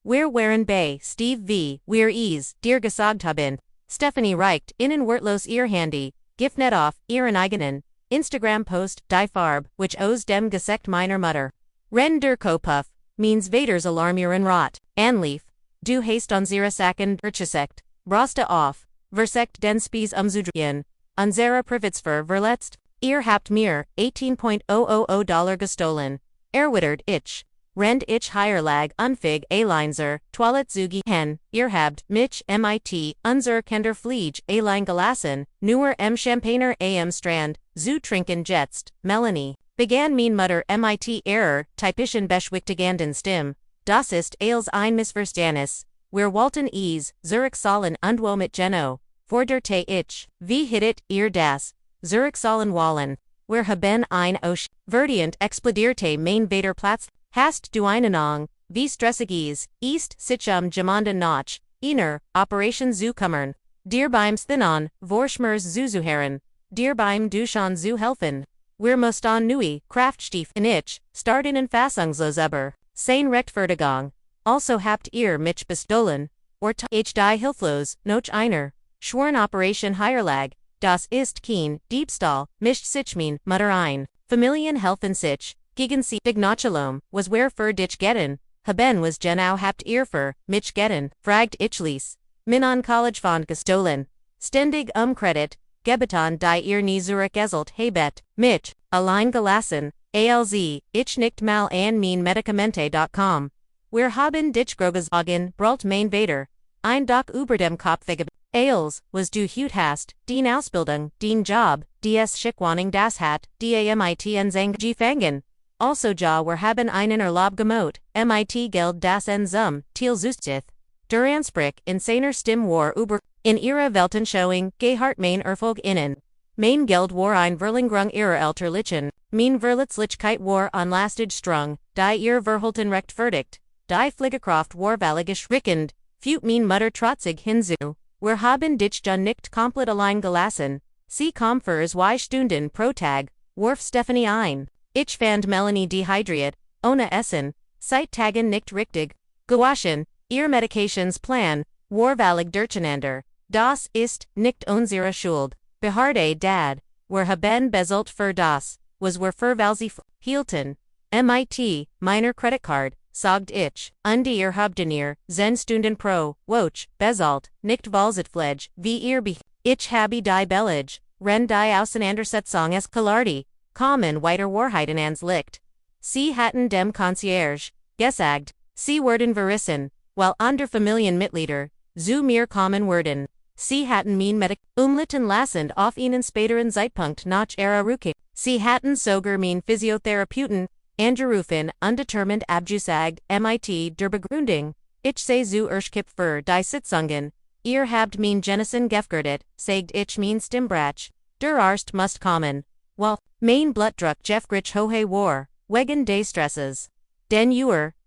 Wir waren bei Steve v. Wir dir gesagt haben. Stephanie reicht innen wortlos ihr Handy, Giftnet auf, ihren eigenen Instagram-Post, die Farbe, which aus dem Gesekt meiner Mutter. Ren der Kopuff, means Vaders Alarm ihren Rat, Anlief, du hast unsere Sachen Urchesekt, Brosta auf, versekt den Spies Zudrien, unsere Privatsphäre verletzt, ihr habt mir, $18,000 gestohlen, erwittert ich. Rend ich Hierlag unfig Aleinser, Toilet Zugi hen, ihr habt mich mit, unser Kinder Fliege Alein gelassen, nur Champagner am Strand, zu trinken jetzt, Melanie. Begann mein Mutter mit Error, typischen beschwichtigenden Stimme, das ist als ein Missverständnis, wir wollten Zurich sollen und wo mit Geno, forderte ich, wie hittet ihr das, Zurich sollen wollen, wir haben ein Verdient explodierte mein Vater Platz. Hast du einen Ang, wie stressiges, ist sichum jemanden noch, einer, Operation zu kümmern, dir beim Thinon, Vorschmers zu zuhören, dir beim Duschen zu helfen. Wir mussten neue, Kraftstief in ich, starten in Fassungsloser, sein Rechtfertigung. Also habt ihr mich bestohlen, or ich die hilflos, noch einer, schweren Operation Hierlag, das ist kein, Diebstahl, mischt sich mein, Mutter ein, Familien helfen sich. Gegen sie Dignachalom, was where für dich getten, haben was genau habt ihr für, mich getten, fragt ich ließ. Min an College Fond gestohlen. Ständig Credit, gebeton die ihr nie Zurich eselt hebet, mich, allein gelassen, alz, ich nicht mal an mein Medikamente.com. Wir haben dich grogesagen, brult mein Vater, ein Doch über dem Kopfige. Als, was du hut hast, den Ausbildung, den Job, des Schickwarning das hat, damit zang gefangen. Also wir haben einen Erlaub gemot, mit Geld das Thiel Zustith. Der Ansprich in seiner Stimme war über, in ihrer Weltanschauung, gehart mein Erfolg innen. Mein Geld war ein Verlingrung ihrer Elterlichen, mein Verletzlichkeit war unlastig strung, die ihr Verhalten rechtfertigt, die Pflegekraft war valligisch rickend, fut mein Mutter trotzig hinzu, wir haben dich nicht komplett allein gelassen, sie kam für 2 Stunden pro Tag, warf Stephanie ein. Ich fand Melanie dehydriert, ohne Essen, seit Tagen nicht richtig, gewaschen, ihr Medikationsplan, war vallig durcheinander, das ist nicht unsere Schuld, beharrte Dad, wir haben bezahlt für das, was wir für weil sie hielten, mit, meiner Creditcard, sagt ich, und ihr habt in ihr, zen stunden pro, woch, bezalt, nicht valset fledge, wie ihr be, ich habe die Bellage, ren die Auseinandersetzung es Kalardi, kommen weiter Wahrheiten ans Licht. Sie hatten dem Concierge, gesagt, sie werden verissen, while under Familienmitglieder, zu mir kommen werden. Sie hatten mein Medic, umlitten lassend auf ihnen späteren Zeitpunkt nach ihrer Rückkehr. Sie hatten sogar mein Physiotherapeuten, angerufen, undetermined abgesagt, mit der Begründung, ich sei zu erschkip für die Sitzungen, ihr habt mein Genessen gefgürtet, sagt ich mein Stimmbrach, der Arzt must kommen, while, mein Blutdruck Jeffgrich hohe war, wegen des Stresses. Den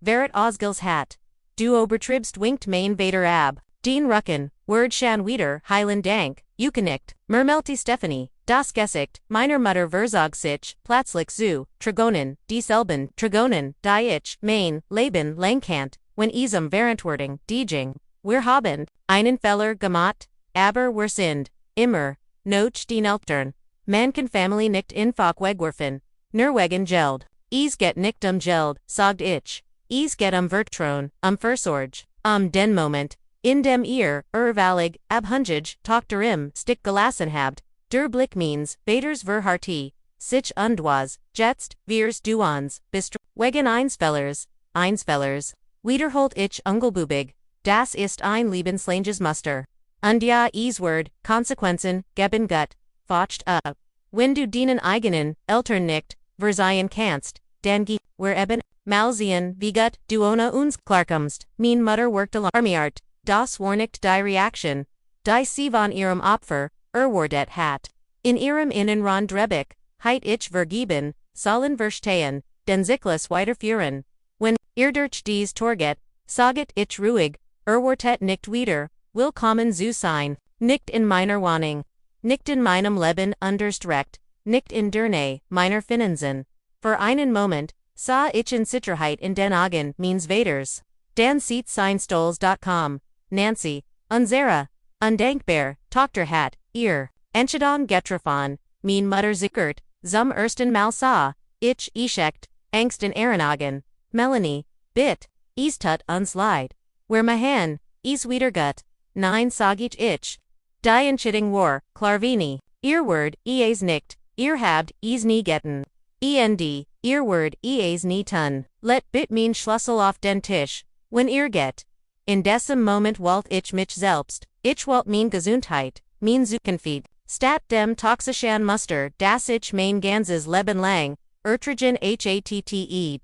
Verrat Osgils hat. Du obertribst winkt mein Vader ab, den Rucken, Word shan wieder, Heilen dank, Eucanicht, Mermelti Stephanie, das Gesicht, meiner Mutter Verzog sich, Platzlich zu, Trigonen, dieselben, Trigonen, die ich, mein, Leben, Langkant, wenn isem Verantwortung, Diejing, wir haben, einen Feller gemacht, aber wir sind, immer, noch den Eltern, man kann Familie nicht infach wegwerfen, Nerwegen geld, get nicht geld, sagt ich, get Vertron, Versorge, den Moment, in dem ihr, valig, abhungig, Tochter im, stick gelassen habt, der Blick means, Vaders Verharti, sich und was, jetzt, wirs duans, bist, wegen Einsfellers, wiederholt ich ungelbubig, das ist ein lebenslanges Muster. Und ja, Word, Konsequenzen, geben gut, focht up. Wenn du deinen eigenen, Eltern nicht, verzeihen kannst, dann geh, wir eben, malsehen, wie gut, du ohne uns klarkommst, mein Mutter worked alarmiart, das war nicht die Reaktion, die sie von ihrem Opfer, erwartet hat. In ihrem Innenrand drebig, heit ich vergeben, sollen verstehen, den Zyklis weiterführen. Wenn ihr durch dies Torget, saget ich ruhig, erwartet nicht wieder, willkommen zu sein, nicht in meiner Wohnung, nicht in meinem Leben understreckt, nicht in der meiner Finanzen. Für einen Moment, sah ich in Sicherheit in den Augen meines Vaters. Dan sieht sein Stolz.com, Nancy, unsere, undenkbar, Tochter hat, ihr, Entscheidung getroffen, mein Mutter zickert, zum ersten Mal sah, ich echt, Angst in ihren Augen, Melanie, bitt, tut uns leid. Wer mahan, wieder gut, nein sag ich, die Entscheidung war, Klarvini, ihr Word, nicht, ihr habt, nie getten. Ihr Word, nie tun, let bit mein Schlüssel auf den Tisch, wenn ihr geht. In diesem Moment wollt ich mich selbst, ich wollt mein Gesundheit, mein Zukunft, statt dem toxischen Muster, das ich mein ganzes Leben lang, ertragen hatte.lsc,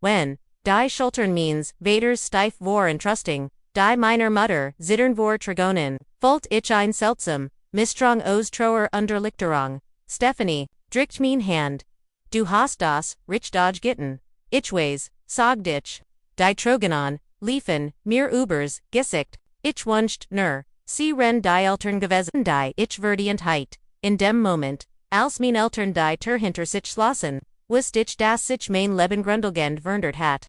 wenn, die Schultern means, Vaders steif vor entrusting, die meiner Mutter, zittern vor Trigonen, folgt ich ein seltsam, Misstrong aus troer Unterlichterung, Stephanie, drückt mein Hand. Du hast das, rich dodge gitten. Ich weiß, sagt ich. Die Troganon, liefen, mir Ubers, Gesicht, ich wünscht, sie ren die Eltern gewesen, die ich verdient heit. In dem Moment, als mein Eltern die Tür hinter sich schlossen, wusste ich, dass sich mein Leben grundlegend verändert hat.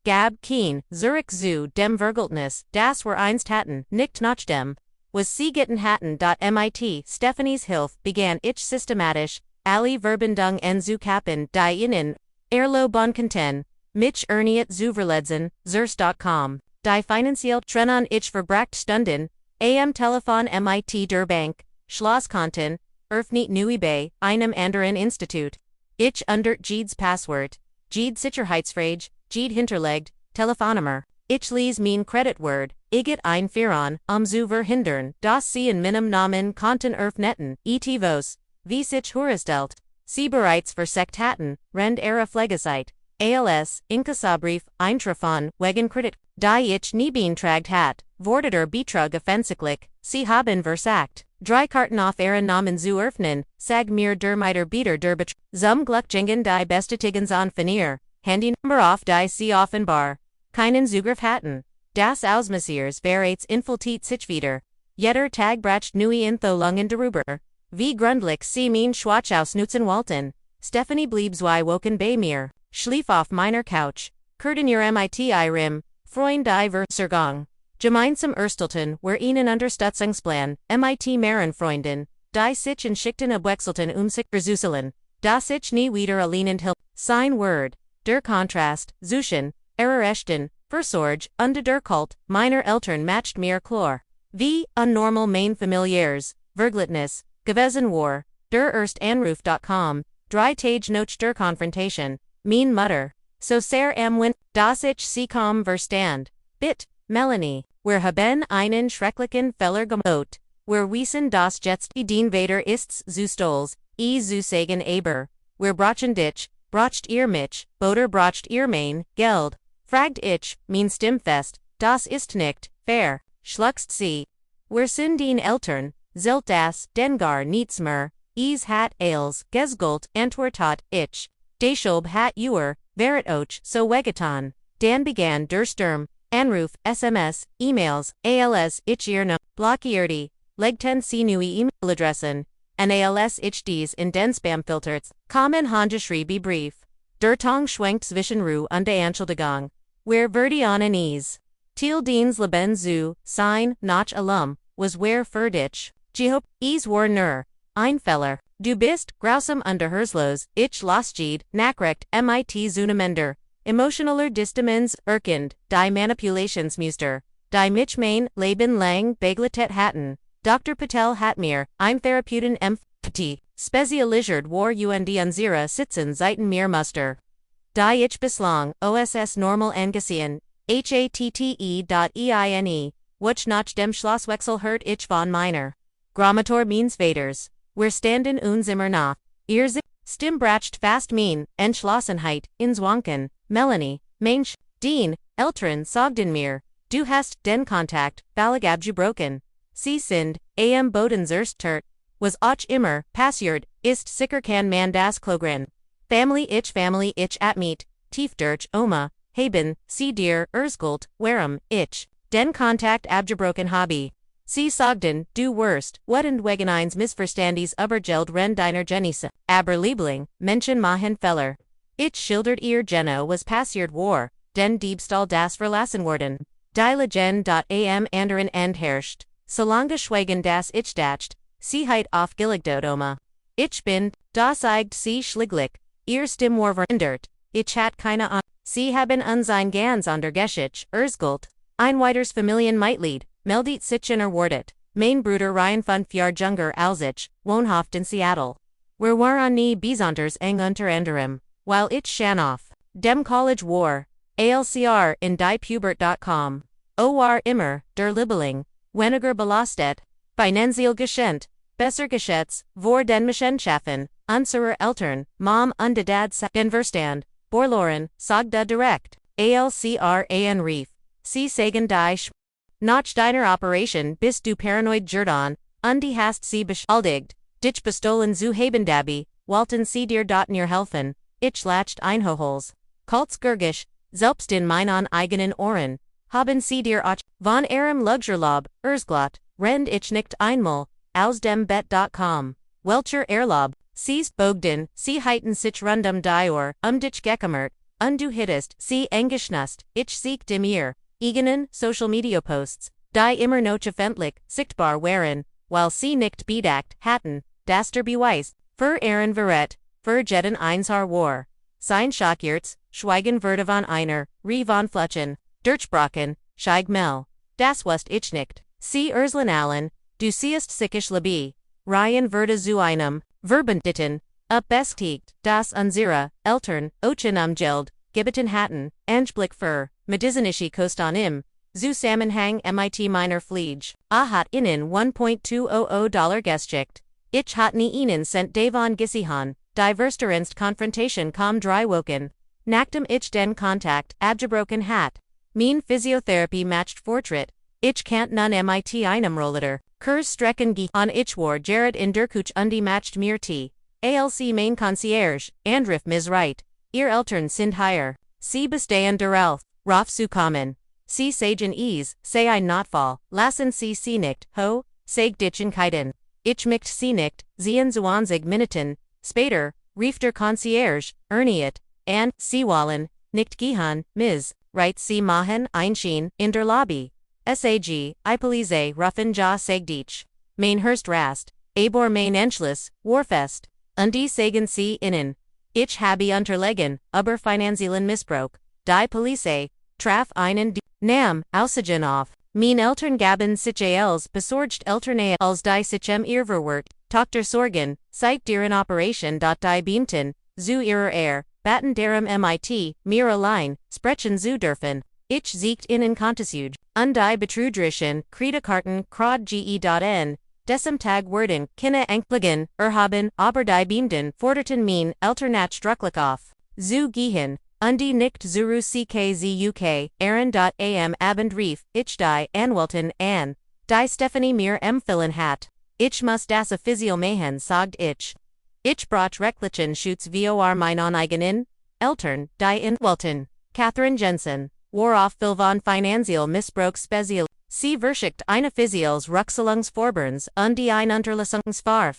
Gab keen, Zurich zu dem Vergeltnis, das wir einst hatten, nicht nach dem, was sie gitten hatten. Mit Stephanie's Hilfe begann ich systematisch, alle Verbindung zu kappen, die innen, erlo bonkonten, mich erniet zu verletzen, zers.com, die finanziell trennen ich verbracht Stunden, am Telefon mit der Bank, Schlosskonten, öffnet neu bei einem anderen Institut. Ich under Jeeds Passwort, Jeed Sicherheitsfrage, Jeed hinterlegt, Telefonnummer. Ich les mein Creditword, iget ein Firon, zu verhindern, dass sie in meinem Namen Konten öffneten, vos, wie sich herstellt. Sie bereits versekt hatten, rend ihre Pflegezeit, als, Inkassabrief, eintreffon, wegen Kredit, die ich nie beantragt hat, wurde Betrug offensichtlich, sie haben versagt. Drei Karten auf ihren Namen zu öffnen, sag mir der Mieter der zum Glückjingen die Bestätigens an Finier, Handynummer auf die sie offenbar keinen Zugriff hatten. Das Ausmessiers bereits infiltiert sich wieder. Jeder Tag bracht neue Entholungen darüber. Wie gründlich sie mein Schwach ausnutzen wollten. Stephanie blieb woken bei mir, schlief auf meiner Couch, kurden ihr mit Freund die Versorgung. Gemeinsam erstelten wir ihnen Unterstützungsplan, mit mehreren Freunden, die sich in Schichten abwechselten sich verzuseln, dass ich nie wieder allein enthält. Sein Word, der Kontrast, zwischen, Errechten, Versorg, unde der Kult, meiner Eltern matcht mir chlor. Wie, unnormal main familiares, Verglitnis, gewesen war, der erst Anruf.com, drei Tage noch der Konfrontation, mein Mutter. So sehr am Wind, das ich sie kaum verstand. Bit, Melanie, wir haben einen schrecklichen Fehler gemacht. Wir wissen das jetzt den Vater ist's zu stolz, zu sagen aber. Wir brauchen dich, braucht ihr mich, oder braucht ihr mein Geld. Fragt ich, mein Stimmfest, das ist nicht fair, schluckst sie. Wir sind den Eltern, zählt das denn gar nichts mehr. Hat als Gesgult antwortet ich. Deshalb hat ihr, Verrat auch so wehgetan. Dan begann der Sturm, Anruf, SMS, E-Mails, als ich ihre blockierte, legten sie neue E-Mail-Adressen, als ich dies in den Spamfilters, kommen handgeschrieben Brief. Der Tong schwenkt zwischen Ruhe und Anschuldigung. Wir werden es. Til Dienst Leben zu sein, nach allem, was wir für dich. Gehob, war nur ein Fehler. Du bist grausam und herzlos, ich losgeht, nachrecht, mit zunehmender, emotionaler Distanz erkend, die Manipulationsmuster, die mich mein Leben lang begleitet hatten. Dr. Patel hat mir, ein Therapeuten MPT, spezialisiert war und unsere Sitzen seiten mir Muster. Die ich bislang, OSS normal angesehen, HATTE.EINE, wuch nach dem Schlosswechsel hört ich von meiner Grammatur means Vaters. Wir standen uns immer nach. Ihr Stimm bracht fast mein Entschlossenheit ins Wanken. Melanie, Mensch, den Eltern sagten mir, du hast den Kontakt völlig abgebrochen. Sie sind, am Boden zerstört, was auch immer passiert, ist sicher kann man das Klogren. Family ich at meet, tief durch Oma, haben, sie dir erzählt, warum ich den Kontakt abgebrochen habe. Sie sagten, du wirst, und wegen eines Missverstandes übergeld ren deiner Genisse, aber Liebling, Menschen machen Fehler. Ich schildert ihr Geno was passiert war, den Diebstahl das verlassen worden. Die Legend.am anderen entherrscht, solange schweigen das ich dacht, sie heit aufgelegt Oma. Ich bin, das eigt sie schlieglich, ihr Stimm war verändert, ich hat keine Ahnung, sie haben uns ein ganz ander Geschichte erzählt, ein weiters Familienmitglied. Meldet sich erwartet, mein Bruder Ryan von 4 Junger als ich, wohnhaft in Seattle. Wir waren nie besonders eng unter anderem, weil ich schon auf dem College war, ALCR in die Pubert.com. War immer, der Liebling, weniger belastet, finanziell geschenkt, besser geschätzt, vor den Machenschaften, unserer Eltern, Mom und Dad den Verstand, Borloren, sagda direkt, ALCR Anruf, sie sagen die Nach deiner Operation bist du paranoid Jordan, die hast sie beschuldigt, dich bestohlen zu haben dabei, wollten sie dir ihr helfen, ich lacht einhohols. Kults Gurgisch, selbst in meinen eigenen Ohren, haben sie dir auch, von ihrem Luxurlaub, erzglatt, rend ich nicht einmal, aus dem Bett.com. Welcher Erlaub, siehst Bogden, sie heiten sich rundum dior, dich gekümmert, du hittest, sie engeschnust, ich sieg dem ihr. Eigenen Social Media Posts, die immer noch öffentlich, sichtbar wären, weil sie nicht bedacht hatten, das der Beweis, für ihren Verrat, für jeden Einsar war. Sein Schockierts, Schweigen würde von einer, von Fletchen, Durchbrochen, Scheig Mel. Das wusst ich nicht. Sie Urslan Allen, du siehst sickisch Lebi. Ryan würde zu einem, Verbündeten, bestigt, das unsere, Eltern, Ochen Geld, Gibbeton hatten, Angeblick für. Medizinishi kostan im, zu Sammenhang mit meiner Fliege, hat ihnen $1.200 geschicht. Ich hat nie ihnen cent davon gesihan, die versterenst Konfrontation kom drei Wochen. Nachdem ich den Kontakt abgebrochen hat. Mein Physiotherapie matcht Fortschritt. Ich kannt nun mit einem Rolliter. Kurs Strecken an ich war Jared in der Kuch matcht mir t. ALC main concierge, Andrif mis right. Ihr Eltern sind hier. Sie bestehen der Rauf zu kommen. Sie sagen sei ein Notfall, lassen sie nicht, ho, sag ditchen keiden. Ich mich sie nicht, sehen 20 Minuten, später, rief der Concierge, erniet, and, sie wollen, nicht gehen, right sie machen, einschien, in der Lobby. Sag, I police, ruffen ja sagdich. Mein Hurst rast, aber mein Entschluss, warfest. Und die sagen sie innen. Ich habe unterlegen, aber finanziellen Missbrauch. die Police, traf einen Nam, Aussigen auf. Mein Eltern gaben sich als besorgt Eltern als die sich Irrverwirrt, Tochter Sorgen, seit deren Operation. Die beamten, zu ihrer batten darum mit, mir allein, sprechen zu dürfen. Ich siegt in Kontisuge, und die betrügerischen Kreditkarten krad ge.n, desem Tag werden, keine Enkelgen, erhaben, aber die beamten forderten mein Eltern nachdrücklich auf. Zu gehen. Undi nicht zuru ckzuk, Aaron.am Abendbrief, ich die Anwältin an, die Stephanie mir empfehlen hat. Ich muss das offiziell machen, sagt ich. Ich brauch rechtlichen Schutz vor meinen eigenen Eltern, die Anwältin. Catherine Jensen, worauf will von finanziell Missbrauch speziell. Sie verschickt eine offizielles Rückzahlungsvorburns und die ein Unterlassungsverfahren.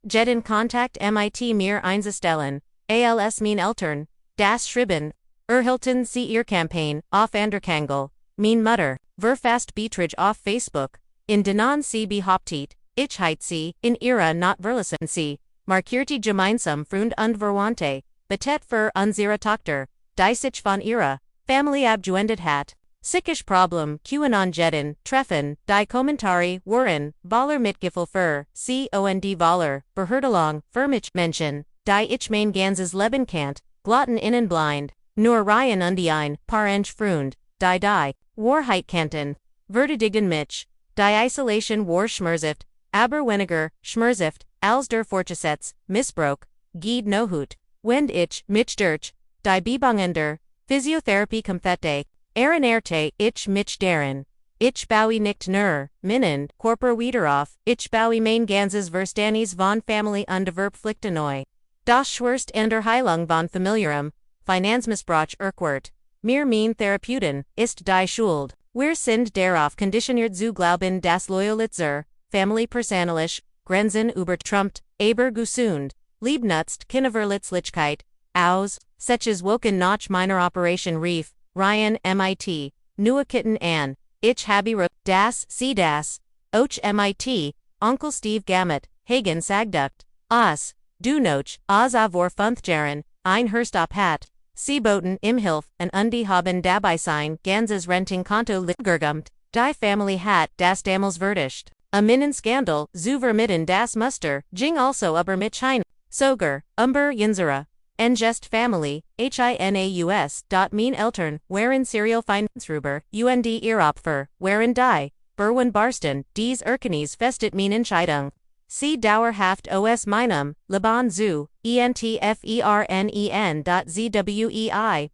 Jeden Kontakt mit mir einzustellen, als mein Eltern. Das Schreiben, erhielten sie ihr Campaign, auf Anderkangel, mein Mutter, verfasst Beiträge auf Facebook, in denen sie behauptet, ich heit sie, in ihrer not verlassen sie, markierte gemeinsam Freund und Verwandte, betet für unsere Tochter, die sich von ihrer Familie abgewendet hat. Sikisch Problem, QAnon jeden, treffen, die Kommentare, waren, Waller mitgefühl für, COND Waller, Behördelung, für mich, Menschen, die ich mein ganzes Leben kannt, Glotten innen blind, nur Ryan und ein, paar Ench Freund, die Warheit kannten, verteidigen mich, die Isolation war schmerzift, aber weniger, schmerzift, als der Fortgesetz, Missbrauch, geht nohut, wenn ich, mich durch, die Bebangender, Physiotherapie kompette, änderte, ich mich darin. Ich baue nicht nur, Minnen, Körper wieder auf, ich baue mein ganzes Verständnis von Familie und Verpflichtung neu. Das schwerst in der Heilung von familiärem Finanzmissbrauch erquart. Mir mein Therapeuten, ist die Schuld. Wir sind darauf konditioniert zu glauben, dass Loyalität, Familie persönlich, Grenzen übertrumpft, aber gesund, liebnutzt, Kinderverletzlichkeit, aus, solches Woken nach meiner Operation Rief, Ryan mit, Neue Kitten an, ich habe das, sie das, och mit, Onkel Steve Gamut, Hagen sagduct, aus. Du noch, als vor 5 Jahren, ein Hörstop hat, sie boten im Hilfe, und die haben dabei sein ganzes Renting-Konto gergummt, die Familie hat das damals verdicht. A Minnen Skandal, zu vermitteln das Muster, ging also über mich hin, sogar, unsere, engest Familie, hinaus. Mein Eltern, waren serial Finanzruber, und ihr Opfer, waren die, Berwin Barsten, dies Erkenis festet mein Entscheidung. Sie dauerhaft aus meinem Leben zu, entfernen.zwei,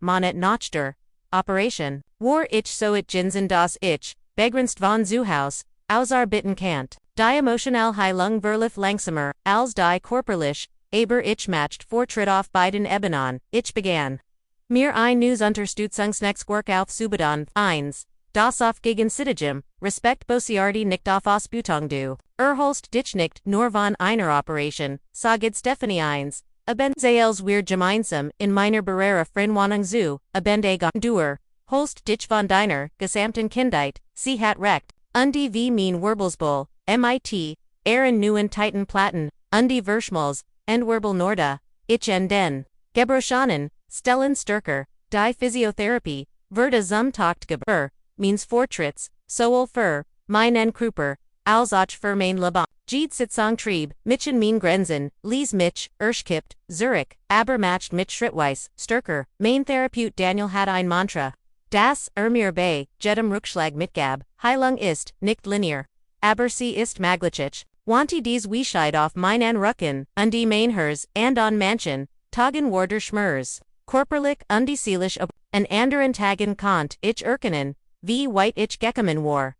monet nach der Operation, war ich so it Jinsen das ich, begrenzt von zu Haus, ausarbeiten kannt. Die emotional Heilung verlief langsamer, als die körperlich, aber ich matcht Fortschritt auf beiden Ebenen, ich begann. Mir ein neues Unterstützungsnetzwerk aufzubauen, 1. Das auf gegenseitigem, Respekt bosiardi nicht auf Ausbeutung du. Erholst dich nicht nur von einer Operation, sagt Stephanie 1. Abend sales wir gemeinsam in meiner Barriere Frenwohnung zu, abende dur. Holst dich von deiner gesamten Kindheit, sie hat recht. Undi wie mein Wirbelsbull, mit, neuen Titan Platten, undi Verschmals, Wirbel Norda, ich en den. Gebroscheinen, Stellen Stärker, die Physiotherapie, wird zum Takt geber, means Fortschritts, sowohl für, meinen Kruper, als auch für mein Leben. Jede Sitzung trieb, mich mein Grenzen, lies mich, erschkippt, Zurich, aber matcht mich schrittweise, stärker. Mein Therapeut Daniel hat ein Mantra. Das, mir bei, jedem Rückschlag mitgab, Heilung ist, nicht linear. Aber sie ist maglich. Wanti dies Weisheit auf meinen Rücken, und die Mainhers, and on manchen, Tagen warder Schmers. Körperlich und seelisch an anderen Tagen konnte ich erkennen, wie weit ich gekommen war.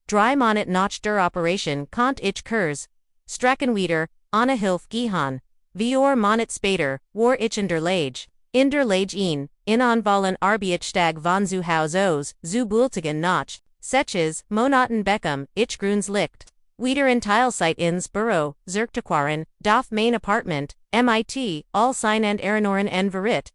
3 Monate nach der Operation konnte ich Kurs, Strecken wieder, ohne Hilfe gehen. 4 Monate später, war ich in der Lage in anvallen Arbeitsstag von zu Haus aus, zu bultigen nach, Setches, Monaten Beckham, ich Gruns licht. Wieder in Teilzeit ins Büro, zurückzukehren, darf mein Apartment, mit, all sein and Erinoren en Verrat,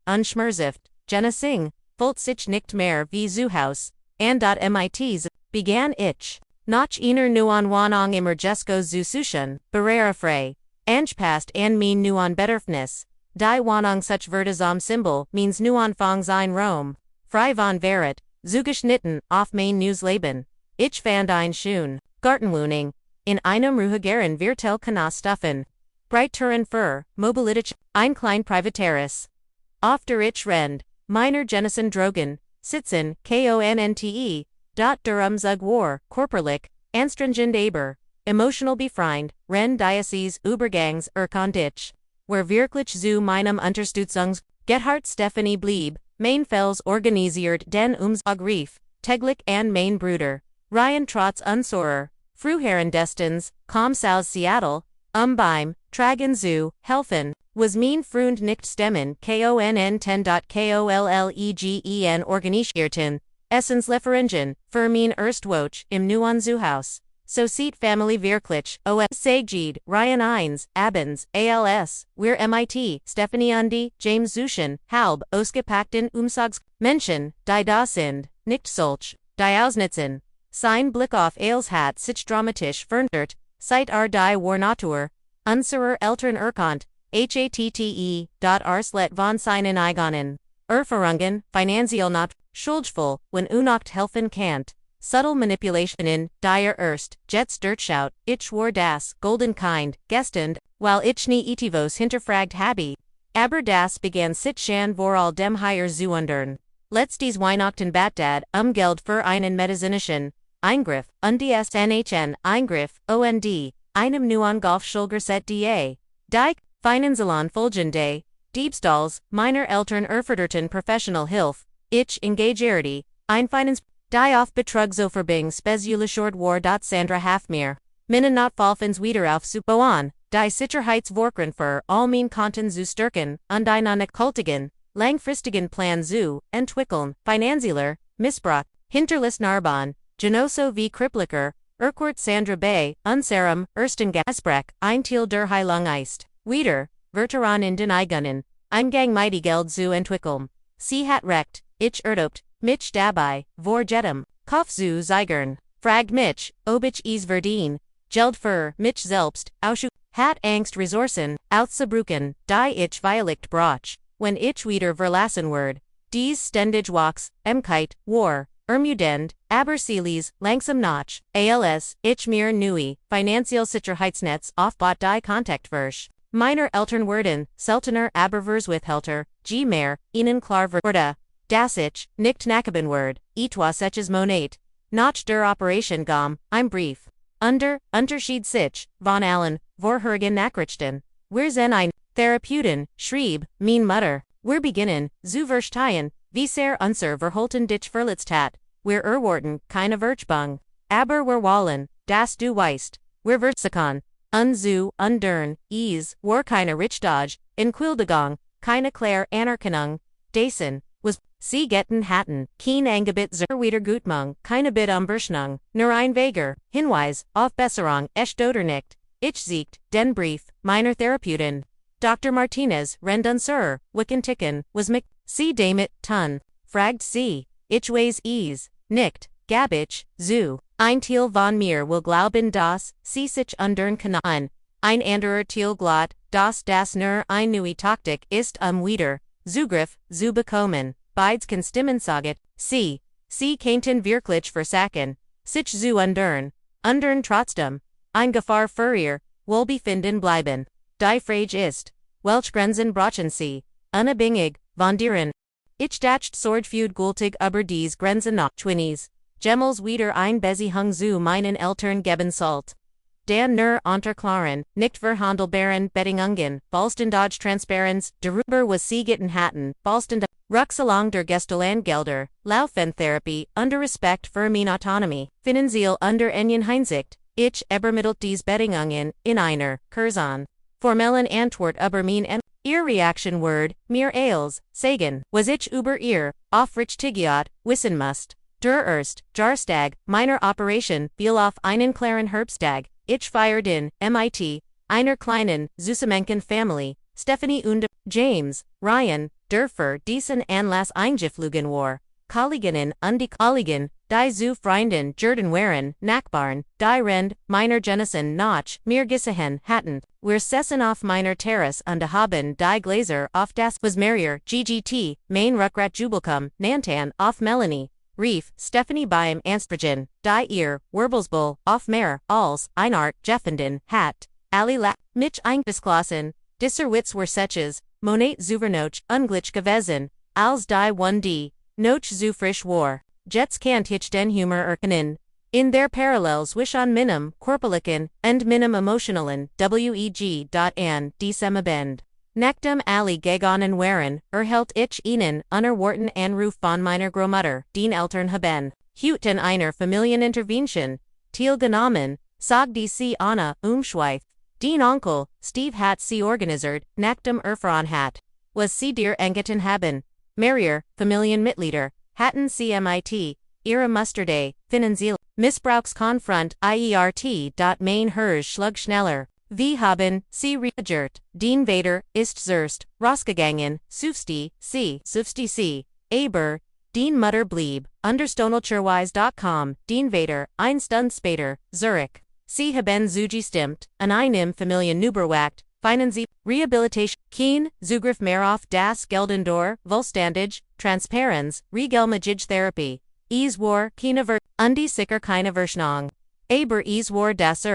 unschmerzift, Jenna Singh, fullt sich nicht mehr wie zu Haus, mit, begann ich. Nach einer neuen Wohnung immer Jesko zu suchen, Barriere frei, angepasst an mein neuen Bedürfnis. Die Wanong such Vertisam symbol means Nuan Fong sein Rome. Frei von Verrat, zugeschnitten, auf mein News Leben. Ich fand ein schön. Gartenwohnung. In einem ruhigeren Viertel kann stuffen. Breiteren für, Mobilität, ein klein Privateris. Auf der ich rend. Meiner Jennison Drogen, sitzen, Konte, Durham Zug war, korporlich, anstrengend aber, emotional befreiend, Ren Diocese Übergangs Dich, where wirklich zu meinem Unterstützungs, Gethard Stephanie blieb, Mainfels organisiert den Agrief, täglich an mein Bruder, Ryan trotz Unsorer, Früheren Destins, Komm's aus Seattle, beim, Tragen zu, helfen, was mein Freund nicht stemmen, konn 10.kollegen organisierten, Essenslieferungen, für mein Erstwoch, im neuen Zuhaus. So sieht Familie wirklich, os Sagjid, Ryan Eins, Abends, als, wir mit, Stephanie Undi, James Zuschen, halb, ausgepackten Umsags, Menschen, die da sind, nicht solch, die ausnitzen. Sein Blick auf als hat sich dramatisch verändert, seit die Warnatur, unserer Eltern erkannt, hatte, von seinen eigenen Erfahrungen, finanziell not, schuldvoll, wenn unacht helfen kannt. Subtle manipulationen, dir erst, jets Dirtschout, ich war das, golden kind, gestend, while ich nie etivos hinterfragt habe. Aber das begann sich schon vor all dem higher zu ändern. Letztes Weihnachten Batdad, Geld für einen medizinischen Eingriff, undes NHN, Eingriff, OND, einem neuen Golfschulgerset da. Die, Finanziellen folgende, Diebstahls, meiner Eltern erforderten professional Hilfe, ich engagierte, Finance, die auf Betrug so verbing spezialisiert war Sandra Hafmir, Minnen not Falfens wieder auf zu bauen, die Sicherheitsvorkern für all mein Konten zu stärken, und eine kultigen, langfristigen Plan zu entwickeln, finanzieller, Missbrauch, hinterlist Narbonne, Genoso wie Kripliker, Urquhart Sandra Bay, Unserum, Ersten Gasbreck, ein Teil der Heilung ist, wieder, Veteran in den Eigunnen, Eingang mighty Geld zu entwickeln. Sie hat recht, ich erdopt, mich dabei, vor jedem, Kopf zu zeigern, fragt mich, ob ich es verdiene, Geld für mich selbst, auschu, hat Angst Ressourcen, auszubruchen, die ich vielleicht brauch, wenn ich wieder verlassen werde, dies ständig walks, kite, war, ermudend, aber Seelies, langsam nach, als, ich mir nui, finanziell Sicherheitsnetz aufbot die Kontaktversch. Meiner Eltern werden, seltener Aberverswithhelter, mehr, ihnen klar wurde, das ich, nicht nachgeben werde, etwas etches Monat. Nach der Operation im Brief. Unterschied sich, von allen, vorherigen Nachrichten. Wir sind ein, Therapeuten, schrieb, mein Mutter. Wir beginnen, zu verstehen, wie sehr unser Verhalten dich verletzt hat. Wir erwarten, keine Vergebung. Aber wir wollen, dass du weißt. Wir versuchen, zu ändern, war keine Richtung, Entschuldigung, keine klare Anerkennung, dessen, was, sie getten hatten, kein Angebot zur Wiedergutmachung, keine Berechnung, nur ein Weger, Hinweis, auf Besserung, echt oder nicht. Ich siegt, den Brief, meiner Therapeuten. Dr. Martinez, rend unser, Wickenticken, was mich, sie damit, tun, fragt sie, ich weiß nicht, gab ich, zu. Ein Teil von mir will glauben dass, sie sich ändern kann. Ein anderer Teil glaubt, dass das nur eine neue Taktik ist wieder, Zugriff, zu bekommen. Beides kann stimmen sagen, sie könnten wirklich versagen, sich zu ändern trotzdem, ein Gefahr für ihr, Wohlbefinden bleiben. Die Frage ist, welche Grenzen brauchen sie, unabhängig, von deren. Ich dachte sorgfältig gültig über dies Grenzen nach 20s. Gemmels wieder ein Beziehung zu meinen Eltern geben sollt. Dan nur unterklaren, nicht verhandelbaren Bedingungen, Vollständig Transparenz, darüber was sie getan hatten, Vollständig, Rückzahlung der Gestellangelder, Laufentherapie, unter Respekt für meine Autonomie, finanziell unter engen Hinsicht, ich übermittelt dies Bedingungen, in einer, Curzon. Formellen Antwort über mein ihr Reaction word, mir als, sagen, was ich über ihr, aufrichtigiot, wissen musst. Der erst, Jarstag, meiner Operation, fiel auf einen klaren Herbstag, ich feiert in, mit, einer kleinen, Süßemenken Family, Stephanie und James, Ryan, der für diesen Anlass eingeflogen war. Kolleginnen, die Kollegen, die zu Freunden, Jordan wären, Nachbarn, die Rend, meiner Jennison Notch, mir gesehen hatten, wir sessen auf meiner Terrasse und haben die Gläser auf das was merrier, GGT, mein Ruckrat Jubelkum, Nantan, auf Melanie, Rief, Stephanie beim Ansprechen, die ihre, Wirbelsäul, auf mehr, als, Einart, Jeffenden, hat, Ali la, mich eingeschlossen, disser Witz were setches, Monet zuvernoch, unglich gewesen, als die 1D, noch zu frisch war. Jets can't hitch den Humor erkennen. In their parallels wish on minim, korpeliken, and minim emotionalen, weg. An, diesemabend. Nachdem Ali gegangen wären, erhält ich ihnen, unerwarten Anruf von meiner Großmutter, den Eltern haben. Hüten einer Familienintervention, teilgenommen, sagte sie Anna, Schweif. Den Onkel, Steve hat sie organisiert, nachdem erfahren hat. Was sie dir engeten haben. Merrier, Familienmitglieder, hatten sie mit, ihre Musterde, finanziell, Missbrauchskonfront, iert. Mein Hirsch schlug schneller. Wir haben, sie reagiert, den Vater, ist zuerst, rausgegangen, sufsti, sie, aber, den Mutter blieb, understonelcherweise.com, den Vater, eine Stunde später, Zurich. Sie haben zugestimmt, an einem Familienüberwacht, finden Sie, Rehabilitation, kein Zugriff mehr auf das Geldendor, Vollständig, Transparenz, Regelmäßige Therapie. Es war, keine die sicher keine Verschnang. Aber es war das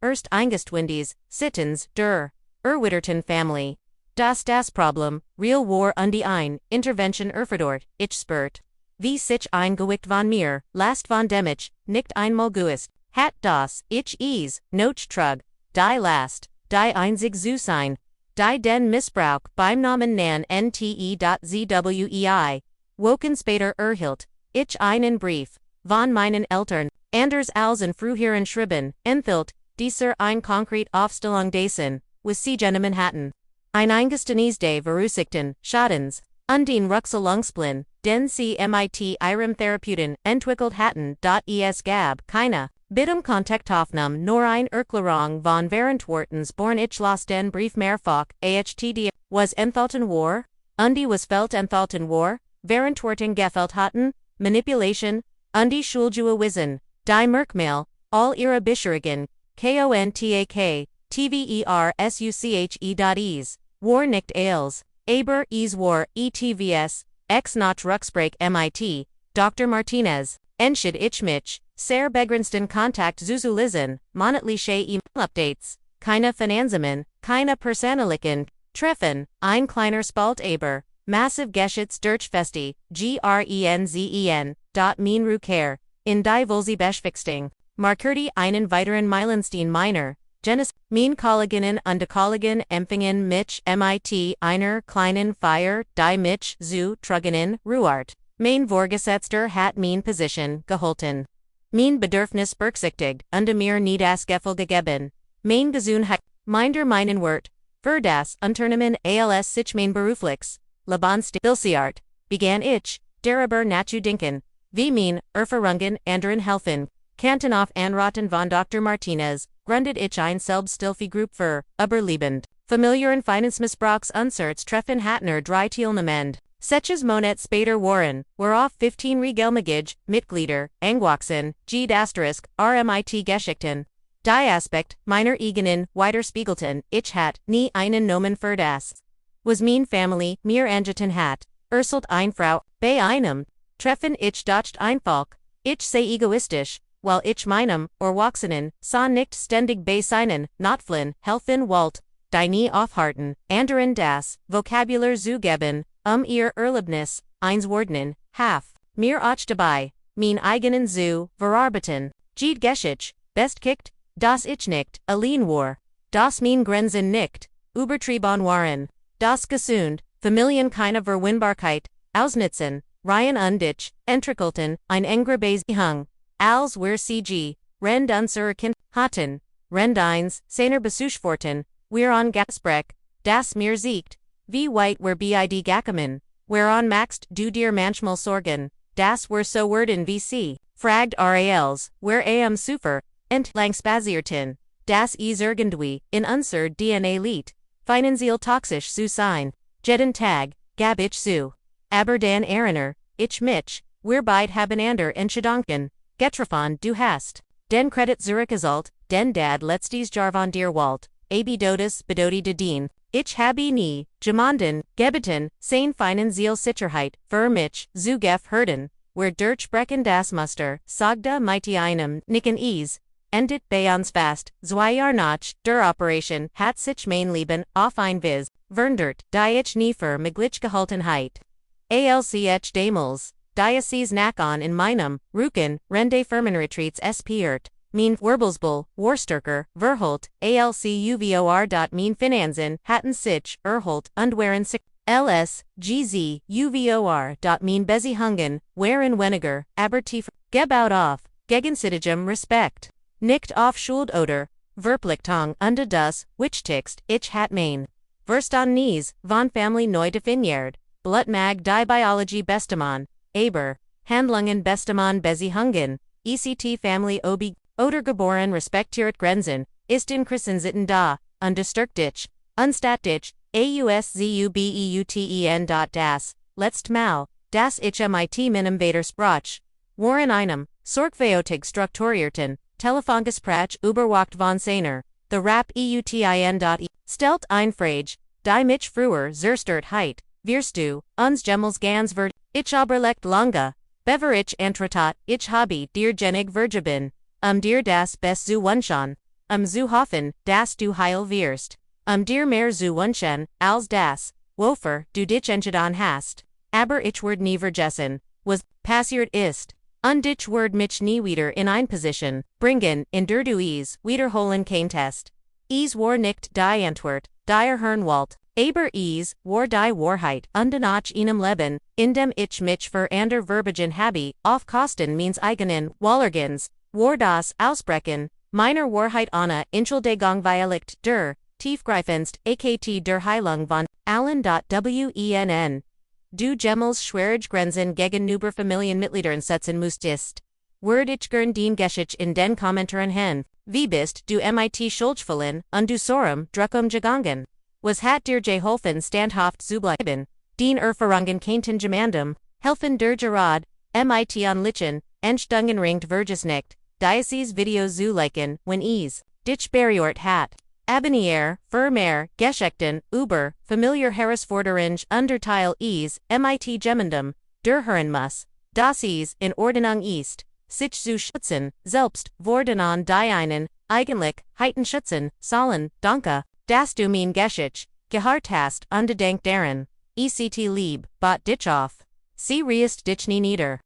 erst eingestwindies, sittens, der, Erwitterten Family. Das Problem, real war die ein, Intervention erfordert, ich spürt. Wie sich eingewicht von mir, last von demich, nicht einmal guist, hat das, ich es, noch trug, die last. Die einzig zu sein, die den Missbrauch beim Namen nan nte.zwei, woken später erhielt, ich einen Brief, von meinen Eltern, anders als in früheren Schreiben, enthielt, dieser ein konkret Aufstellung dessen, was sie Gentlemen hatten. Ein eingestenes de Verursachten, Schadens, und den Ruxelungsplin, den sie mit ihrem Therapeuten entwickelt hatten. Es gab keine. Bitte Kontaktaufnahme nur ein Erklärung von Währendwortens born ich las den Brief mehrfach, ahtd, was enthalten war, die was felt enthalten war, Währendworten gefällt hatten, Manipulation, die Schuldjue wissen, die Merkmal, all ihre Beschreibungen, kontak, tversuche.es, war nicht als, aber es war, etvs, ex nach Ruxbreak mit, Dr. Martinez, entschied ich mich, sehr begrenzten Kontakt zu lesen, monatliche E-Mail-Updates, keine Finanzamen, keine persönlichen Treffen, ein kleiner Spalt aber, massiv Geschätz durch Festi, grenzen, min Rückkehr, in die Vulsi Beschwichtung, markierte einen weiteren Meilenstein meiner, Genes, min Kolleginnen und Kollegen empfingen mich mit einer kleinen Feier, die mich zu truggenen, Ruart. Mein Vorgesetzter hat min Position gehalten. Mein Bedürfnis berücksichtigt, und mir nie das Gefühl gegeben. Mein Gesundheit, minder meinen Wert, für das Unternehmen als sich mein berufliches, Lebensart, begann ich, darüber nachzudenken, wie mein Erfahrungen anderen helfen, kannten auf Anraten von Dr. Martinez, gründet ich ein Selbsthilfegruppe für, überlebend, familiären Finanzmissbrauchs treffen Hattner drei Teilnehmend. Seches Monet später waren, worauf 15 regelmäßige Mitglieder, angewachsen, RMIT Geschichten. Die Aspekt meiner eigenen widerspiegelten, ich hat nie einen Nomen für das. Was mein Family mir angeten hat, erselt ein Frau, bei einem Treffen ich dacht einfach, ich sei egoistisch, weil ich meinem, Erwachsenen, sah nicht ständig bei seinen, Notfallen, helfen wollt, die nie aufharten, anderen das, Vokabular zugeben, ihr Erlebnis, einswordnen, mir auch dabei, mein eigenen zu, verarbeiten, Geschichte, bestkickt, das ich nicht, allein war, das mein Grenzen nicht, übertrieben waren, das gesund, Familien keine Verwundbarkeit, ausnitzen, Ryan und ich, entwickelten, ein enger Beziehung, als wir CG, Rend unser Kind, hatten, Rend eins, seiner Besuchsforten, wir an Gasbreck, das mir siegt, wie weit wir bid gekommen, whereon maxed du dir manchmal Sorgen, das wir so werden wie sie, fragt RALs, where am Sufer, entlang spazierten, das is irgendwie, in unser DNA liegt, finanziell toxisch zu sein, jeden Tag, gab ich zu, aber dan Erinnern, ich mich, wir beide haben einander entschädanken, getroffen, du hast. Den Credit zurückgezahlt, den Dad letztes Jahr von dir Walt, dodes bedoti de dien. Ich habe nie, jemanden, gebeten, sein feinen Ziel Sicherheit, für mich, zu gefhirten, wer durchbrechen das Muster, sagda mighty einem, nicken endet bei uns fast, 2 Jahr nach der Operation, hat sich mein Leben, auf ein Vis, verndert, die ich nie für möglich gehalten heit. Alch damals, Diocese nach on in meinem, Rücken, Rende Firmenretreats spiert, mein Wirbelsbull, Warstärker, Verholt, alcuvor. Mein Finanzen, hatten sich, erholt, und waren sich, LS, GZ, uvor. Mein Besihungen, waren weniger, aber tief, gebaut auf, gegenseitigem Respekt. Nicht auf Schuld oder Verpflichtung und das, wichtigst, ich hat mein Verstand nies, von Family neu definiert, Blutmag die Biologie bestemann, aber, Handlungen bestemann Besihungen, ECT Family oder geboren respektiert Grenzen, ist in Christensitten da, undestärkt dich, unstatdich, auszubeuten. Das, Mal, das ich mit meinem Vatersprach, waren einem, sorgfältig strukturierten, Telefongespräch überwacht von seiner, the Rap eutin. Stellt ein Frage, die mich früher zerstört heit, wirst du, uns jemals ganz wird, ich aberlegt lange, bever ich entretat, ich habe dir genig vergeben, dir das best zu wünschen, zu hoffen, dass du heil wirst, dir mehr zu wünschen, als das, wofür du dich entschieden hast, aber ich werd nie vergessen, was passiert ist. Und ich werd mich nie wieder in ein Position bringen, in der du wiederholen kannst. War nicht die Antwort, die Hirnwalt, aber war die Wahrheit und nach einem Leben, in dem ich mich für ander verbiegen habe, auf Kosten meines eigenen Wohlergens, war das Ausbrechen meiner Wahrheit ohne Entschuldigung weiligt der, tiefgreifendst AKT der Heilung von allen. Wennn. Du jemals schwierige Grenzen gegenüber Familienmitgliedern setzen musstest. Werd ich gern den Geschichte in den Kommentaren hin, wie bist du mit schuldvollen und du sorum gegangen? Was hat dir geholfen standhaft zu bleiben, den Erfahrungen kannten gemeinsam, helfen der Gerard, mit anlichen, Entstungen ringt verges nicht, Diocese Videos zu liken, wenn dich berührt hat. Abonnier, für mehr Geschichten über familiar Herausforderungen Unterteil mit gemeinsam, durchhören muss, das in Ordnung ist, sich zu schützen, selbst worden an die einen, eigentlich, heiten schützen, sollen, danke, dass du mein Geschichte, gehört hast und gedenkt daran, ECT lieb, bot dich auf. Sie riest dich nie nieder.